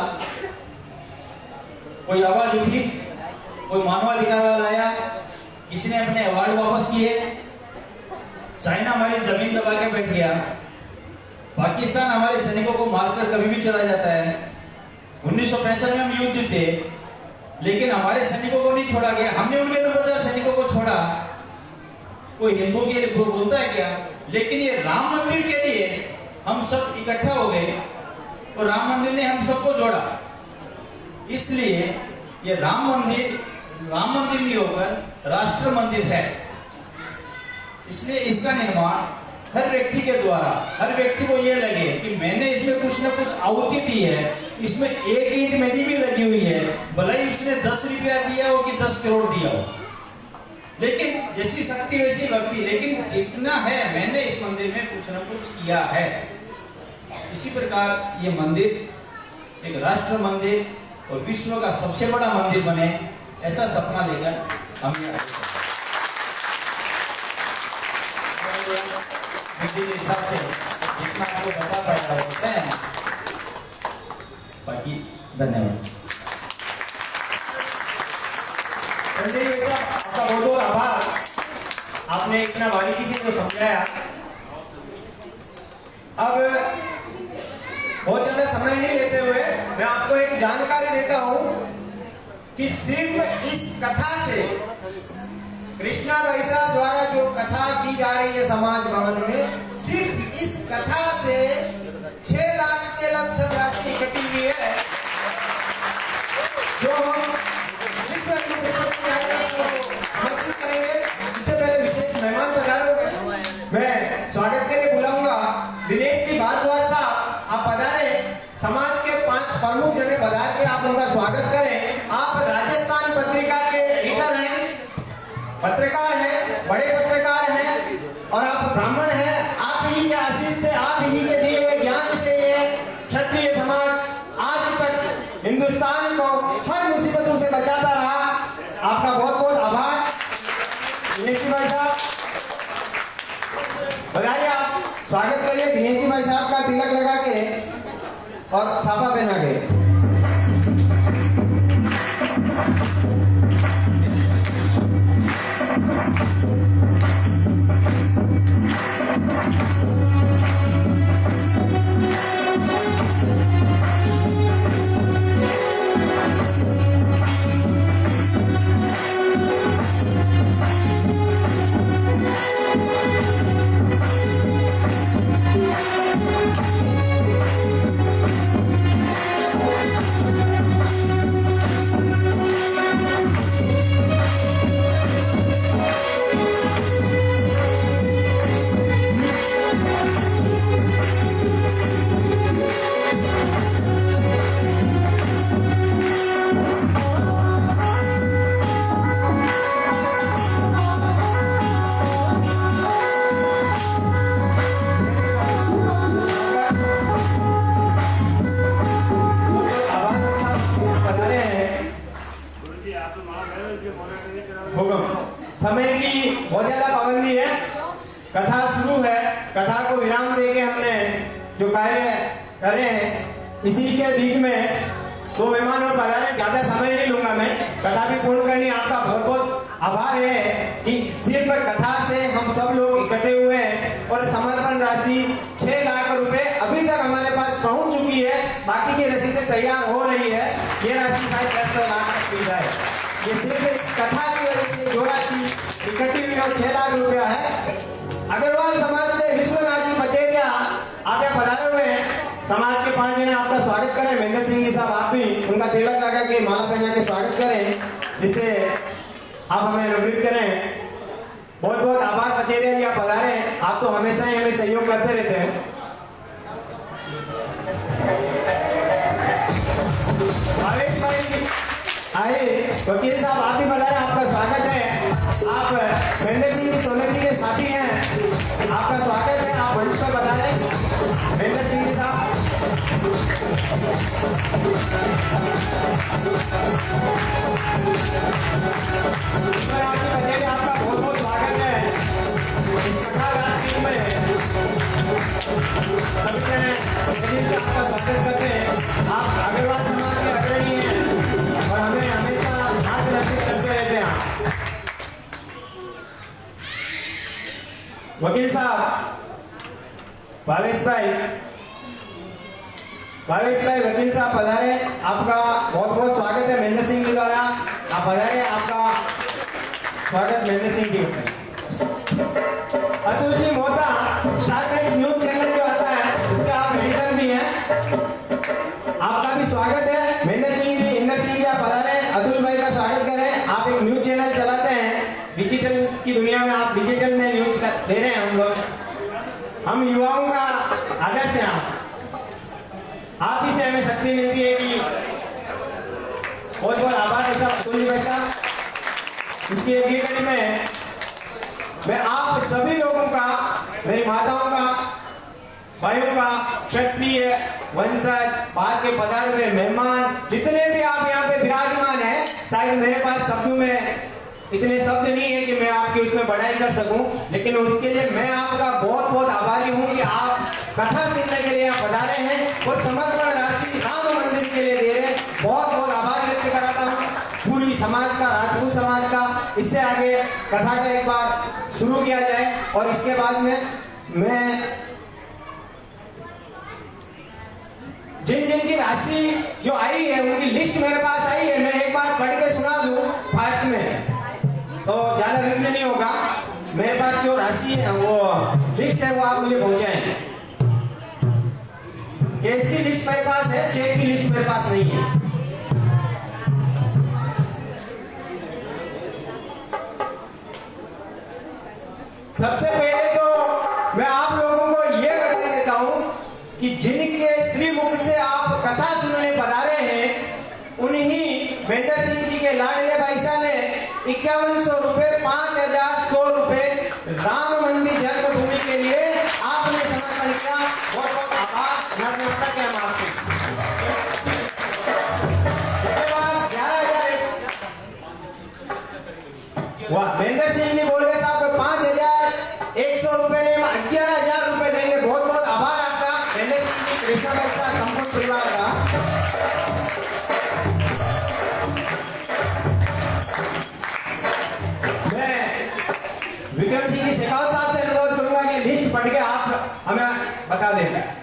Speaker 6: कोई आवाज उठी? कोई मानवाधिकार वाला आया? किसी ने अपने अवार्ड वापस किए? चाइना हमारी जमीन दबा के बैठ गया। पाकिस्तान हमारे सैनिकों को मारकर कभी भी चला जाता है। 1965 में हम युद्ध जीते, लेकिन हमारे सैनिकों को नहीं छोड़ा गया। हमने उनके 9000 सैनिकों को छोड़ा। कोई हिंदू के लिए बोलता है क्या? लेकिन ये राम मंदिर के लिए हम सब इकट्ठा हो गए और राम मंदिर ने हम सबको जोड़ा। इसलिए ये राम मंदिर नहीं होकर राष्ट्र मंदिर है। इसलिए इसका निर्माण हर व्यक्ति के द्वारा, हर व्यक्ति को यह लगे कि मैंने इसमें कुछ ना कुछ आहुति दी है, इसमें एक ईंट मेरी भी लगी हुई है, भले ही उसने 10 रुपया दिया हो कि 10 करोड़ दिया हो, लेकिन जैसी शक्ति वैसी भक्ति। लेकिन जितना है मैंने इस मंदिर में कुछ ना कुछ किया है। इसी प्रकार ये मंदिर एक राष्ट्र मंदिर और विश्व का सबसे बड़ा मंदिर बने, ऐसा सपना लेकर हम के हिसाब से जितना आपको बता पाएगा होते हैं। बाकी धन्यवाद।
Speaker 4: संजय साहब, आपका बहुत बहुत आभार। आपने इतना बारीकी से जो समझाया। अब बहुत ज्यादा समय नहीं लेते हुए मैं आपको एक जानकारी देता हूं कि सिर्फ इस कथा से, कृष्णा वैसा द्वारा जो कथा की जा रही है समाज भवन में, सिर्फ इस कथा से 6 लाख के लमसम राशि इकट्ठी हुई है, जो हम विश्व हिंदू परिषद की आमंत्रित करेंगे। इससे पहले विशेष मेहमान पधार हो गए, मैं स्वागत के लिए बुलाऊंगा दिनेश उनका स्वागत करें। आप राजस्थान पत्रिका के एडिटर हैं, पत्रकार हैं, बड़े पत्रकार हैं और आप ब्राह्मण हैं। आप ही के आशीष से, आप ही के दिए हुए ज्ञान से ये क्षत्रिय समाज आज तक हिंदुस्तान को हर मुसीबतों से बचाता रहा। आपका बहुत बहुत आभार दिनेश जी भाई साहब। बताइए, आप स्वागत करिए दिनेश जी भाई साहब का तिलक लगा के और साफा पहना के। समय की बहुत ज्यादा पाबंदी है, कथा शुरू है, कथा को विराम देके हमने जो कार्य कर रहे हैं, इसी के बीच में दो मेहमान और पधारे। ज्यादा समय नहीं लूंगा मैं, कथा भी पूर्ण करनी। आपका बहुत बहुत आभार है कि सिर्फ कथा से हम सब लोग इकट्ठे हुए हैं और समर्पण राशि 6 लाख रुपए अभी तक हमारे पास पहुंच चुकी है। बाकी की रसीदें तैयार हो रही है। ये राशि शायद 10 लाख तक की जाए। ये सिर्फ इस कथा की वजह से जो राशि इकट्ठी हुई और 6 लाख रुपया है। अग्रवाल समाज से विश्वनाथ जी बचेरिया आप यहाँ पधारे हुए हैं। समाज के 5 जने आपका स्वागत करें। महेंद्र सिंह जी साहब, आप भी उनका तिलक लगा के माला पहना के स्वागत करें, जिससे आप हमें अनुग्रहित करें। बहुत बहुत आभार बचेरिया जी, आप पधारे हैं। आप तो हमेशा ही हमें सहयोग करते रहते हैं। भावेश भाई आए, वकील साहब आप भी पधारे, आपका स्वागत है। आप महेंद्र सिंह सोलंकी के साथी हैं, आपका स्वागत है। आप मंच पर पधारे महेंद्र सिंह जी साहब। आपका बहुत बहुत स्वागत है इस कथा रात्रि में। सभी जने दिल से आपका स्वागत करते हैं। आप अग्रवाल समाज के अग्रणी हैं और हमें हमेशा मार्गदर्शित करते रहते हैं। वकील साहब भावेश भाई वकील साहब पधारे, आपका बहुत बहुत स्वागत है महेंद्र सिंह जी द्वारा। आप पधारे, आपका स्वागत Mahendra Singh ji. Atul ji Mohta, Star Times News channel जो आता है उसके आप एडिटर भी हैं, आपका भी स्वागत है। महेंद्र सिंह जी, इंद्र सिंह जी आप पधारे, अतुल भाई का स्वागत करें। आप एक न्यूज चैनल चलाते हैं, डिजिटल की दुनिया में आप डिजिटल में न्यूज दे रहे हैं। हम लोग, हम युवाओं का आदर्श हैं। आप ही से हमें शक्ति मिलती है कि बहुत बहुत आभार है साहब, अतुल भाई साहब। इसकी अगली कड़ी में मैं आप सभी लोगों का, मेरी माताओं का, भाइयों का, क्षत्रिय वंशज, बाहर के पधारे हुए मेहमान, जितने भी आप यहाँ पे विराजमान हैं, शायद मेरे पास शब्दों में इतने शब्द नहीं है कि मैं आपकी उसमें बढ़ाई कर सकूं, लेकिन उसके लिए मैं आपका बहुत बहुत आभारी हूं कि आप कथा सुनने के लिए यहाँ पधारे हैं और समर्पण राशि राम मंदिर के लिए दे रहे हैं। बहुत बहुत आभार व्यक्त कराता हूँ पूरी समाज का, राजपूत समाज का। इससे आगे कथा का एक बार शुरू किया जाए और इसके बाद में मैं जिन जिन की राशि जो आई है उनकी लिस्ट मेरे पास आई है, मैं एक बार पढ़ के सुना दूं फास्ट में, तो ज्यादा विघ्न नहीं होगा। मेरे पास जो राशि है वो लिस्ट है वो आप मुझे पहुंचाएं। केस की लिस्ट मेरे पास है, चेक की लिस्ट मेरे पास नहीं है। सबसे पहले तो मैं आप लोगों को यह बता देता हूं कि जिनके श्रीमुख से आप कथा सुनने पधारे हैं वाह, महेंद्र सिंह जी बोल रहे साहब 5,100 रुपए ने 11,000 रुपए देंगे। बहुत बहुत आभार आपका महेंद्र सिंह जी, कृष्णा भाई का संपूर्ण परिवार का। मैं विक्रम सिंह जी शेखावत साहब से अनुरोध करूंगा कि लिस्ट पढ़ के आप हमें बता दें।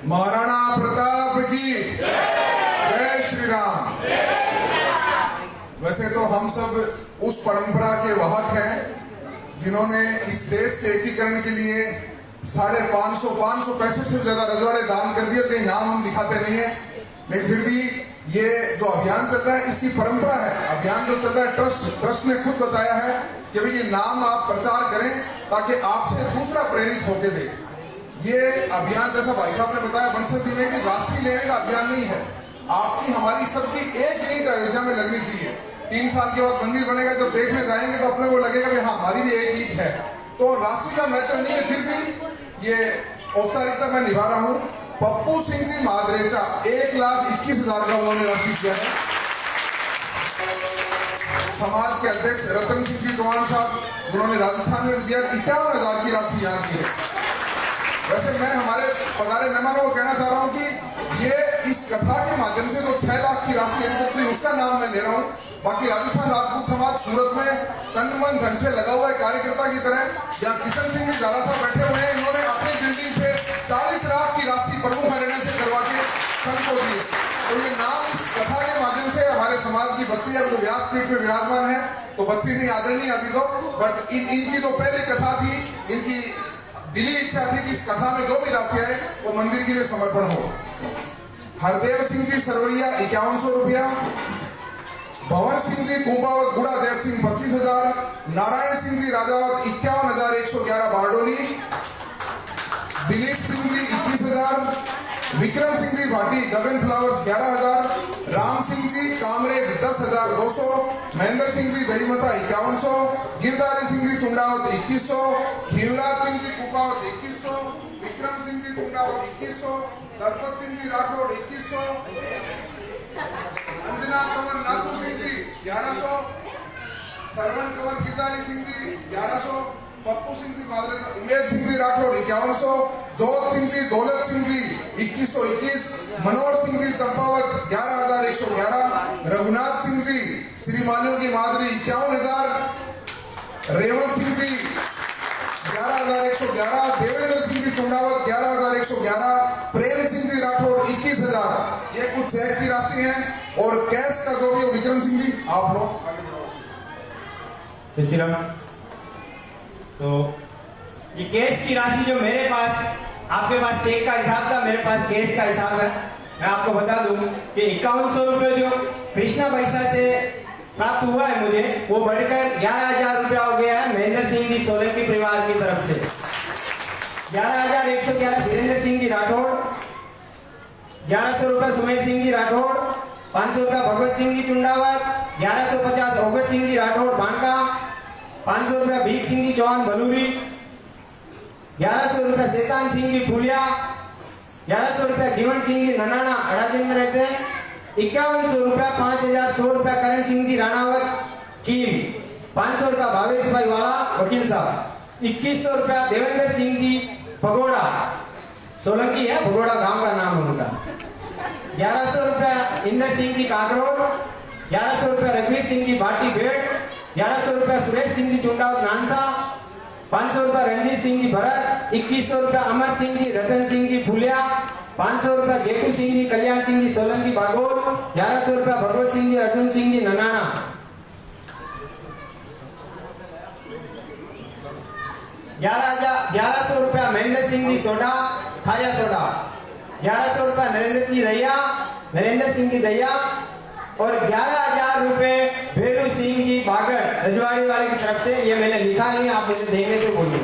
Speaker 7: महाराणा प्रताप की जय श्री राम। वैसे तो हम सब उस परंपरा के वाहक हैं जिन्होंने इस देश के एकीकरण के लिए 565 से ज्यादा रजवाड़े दान कर दिए। कहीं नाम हम दिखाते नहीं है, लेकिन फिर भी ये जो अभियान चल रहा है इसकी परंपरा है। अभियान जो चल रहा है ट्रस्ट ने खुद बताया है कि भाई ये नाम आप प्रचार करें ताकि आपसे दूसरा प्रेरित होके दे। ये अभियान जैसा भाई साहब ने बताया बंसल जी ने कि राशि लेने का अभियान नहीं है, आपकी हमारी सबकी एक ईंट अयोध्या में लगनी चाहिए। 3 साल के बाद मंदिर बनेगा, जब देखने जाएंगे तो अपने को लगेगा कि हाँ हमारी भी एक ईंट है। तो राशि का महत्व नहीं है, फिर भी ये औपचारिकता मैं निभा रहा हूँ। पप्पू सिंह जी मादरेचा 1,21,000 का उन्होंने राशि किया है। समाज के अध्यक्ष रतन सिंह जी चौहान साहब जिन्होंने राजस्थान में दिया 51,000 की राशि यहाँ की है। वैसे मैं हमारे पधारे मेहमानों को कहना चाह रहा हूँ कि ये इस कथा के माध्यम से जो 6 लाख की राशि है उसका नाम मैं ले रहा हूँ। बाकी राजस्थान राजपूत समाज सूरत में तन मन धन से लगा हुआ है कार्यकर्ता की तरह। यहाँ किशन सिंह जी झाला साहब बैठे हुए हैं, इन्होंने अपनी बिल्डिंग से 40 लाख की राशि प्रमुख हरियाणा से करवा के संघ को दी। तो ये नाम इस कथा के माध्यम से हमारे समाज की बच्ची अब तो व्यासपीठ में विराजमान है, तो बच्ची नहीं आदरणीय अभी तो, बट इनकी तो पहले कथा थी, इनकी दिली इच्छा थी कि इस कथा में जो भी राशि है वो मंदिर के लिए समर्पण हो। हरदेव सिंह जी सरवरिया 5100 रुपया, भंवर सिंह जी कुंभावत गुड़ा देव सिंह 25,000, नारायण सिंह जी राजावत 51,111 बारडोली, दिलीप सिंह जी 21,000, विक्रम सिंह जी भाटी गगन फ्लावर्स 11,000, राम सिंह जी कामरेज 10,200, महेंद्र सिंह जी दहीमता 5100, गिरधारी सिंह जी चुंडावत 2100, खीवराज सिंह जी कुपावत 2100, विक्रम सिंह जी चुंडावत 2100, दलपत सिंह जी राठौड़ 2100, अंजना कंवर नाथू सिंह जी 1100, सरवण कंवर गिरधारी सिंह जी 1100, पप्पू सिंह जी मादरेचा, उमेश सिंह जी राठौड़ 5100, जोत सिंह जी दौलत सिंह जी 2121, मनोहर सिंह जी चंपावत 11,111, रघुनाथ सिंह जी श्री मालियों की मादरी 51,000, रेवंत सिंह जी 11,111, देवेंद्र सिंह जी चुंडावत 11,111, प्रेम सिंह जी राठौड़ 21,000। ये कुछ चेक की राशि है और कैश का जो भी विक्रम सिंह जी आप लोग आगे बढ़ाओ।
Speaker 4: तो ये कैश की राशि जो मेरे पास, आपके पास चेक का हिसाब था, मेरे पास कैश का हिसाब है। मैं आपको बता दूं कि 5100 रुपये जो कृष्णा पैसा से प्राप्त हुआ है मुझे, वो बढ़कर 11,000 रुपया हो गया है महेंद्र सिंह जी सोलंकी परिवार की तरफ से। 11,111 वीरेंद्र सिंह जी राठौड़, 1100 रुपये सुमेर सिंह जी राठौड़, 500 रुपया भगवत सिंह जी चुंडावत, 1150 ओगट सिंह जी राठौड़ बांका, 500 रुपया भीख सिंह जी चौहान भलूरी, 1100 रुपया शैतान सिंह जी फूलिया, 1100 रुपया जीवन सिंह जी ननाना अड़ादिन में रहते हैं, 5100 रुपया 5,100 रुपया करण सिंह जी राणावत कीम, 500 रुपया भावेश भाई वाला वकील साहब, 2100 रुपया देवेंद्र सिंह जी भगोड़ा, सोलंकी है भगोड़ा गांव का नाम उनका, 1100 रुपया इंदर सिंह जी काकरोल, 1100 रुपया रघुवीर सिंह जी भाटी भेड़, 1100 रुपया सुरेश सिंह जी चुंडावत नानसा, 500 रुपया रणजीत सिंह जी भरत, 2100 रुपया अमर सिंह जी रतन सिंह जी फुलिया, 500 रुपया जेठू सिंह जी कल्याण सिंह जी सोलंकी बागोल, 1100 रुपया भगवत सिंह जी अर्जुन सिंह जी ननाना, 1100 रुपया महेंद्र सिंह जी सोडा खारिया सोडा, 1100 रुपया नरेंद्र सिंह जी दैया और 11,000 रुपए भेरू सिंह जी बागड़ रजवाड़ी वाले की तरफ से। ये मैंने लिखा नहीं, आप मुझे देखने से बोलिए।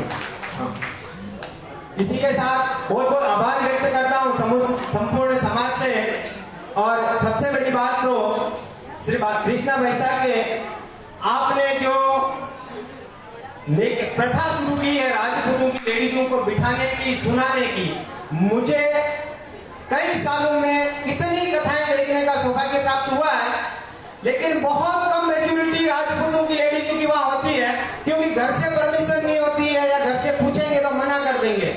Speaker 4: इसी के साथ बहुत बहुत आभार व्यक्त करता हूँ संपूर्ण समाज से। और सबसे बड़ी बात तो श्री कृष्णा भाई साहब के, आपने जो लेकिन प्रथा शुरू की है राजपूतों की लेडीजों को बिठाने की, सुनाने की। मुझे कई सालों में कितनी कथाएं देखने का सौभाग्य प्राप्त हुआ है, लेकिन बहुत कम मेच्योरिटी राजपूतों की लेडीजों की वहां होती है, क्योंकि घर से परमिशन नहीं होती है या घर से पूछेंगे तो मना कर देंगे।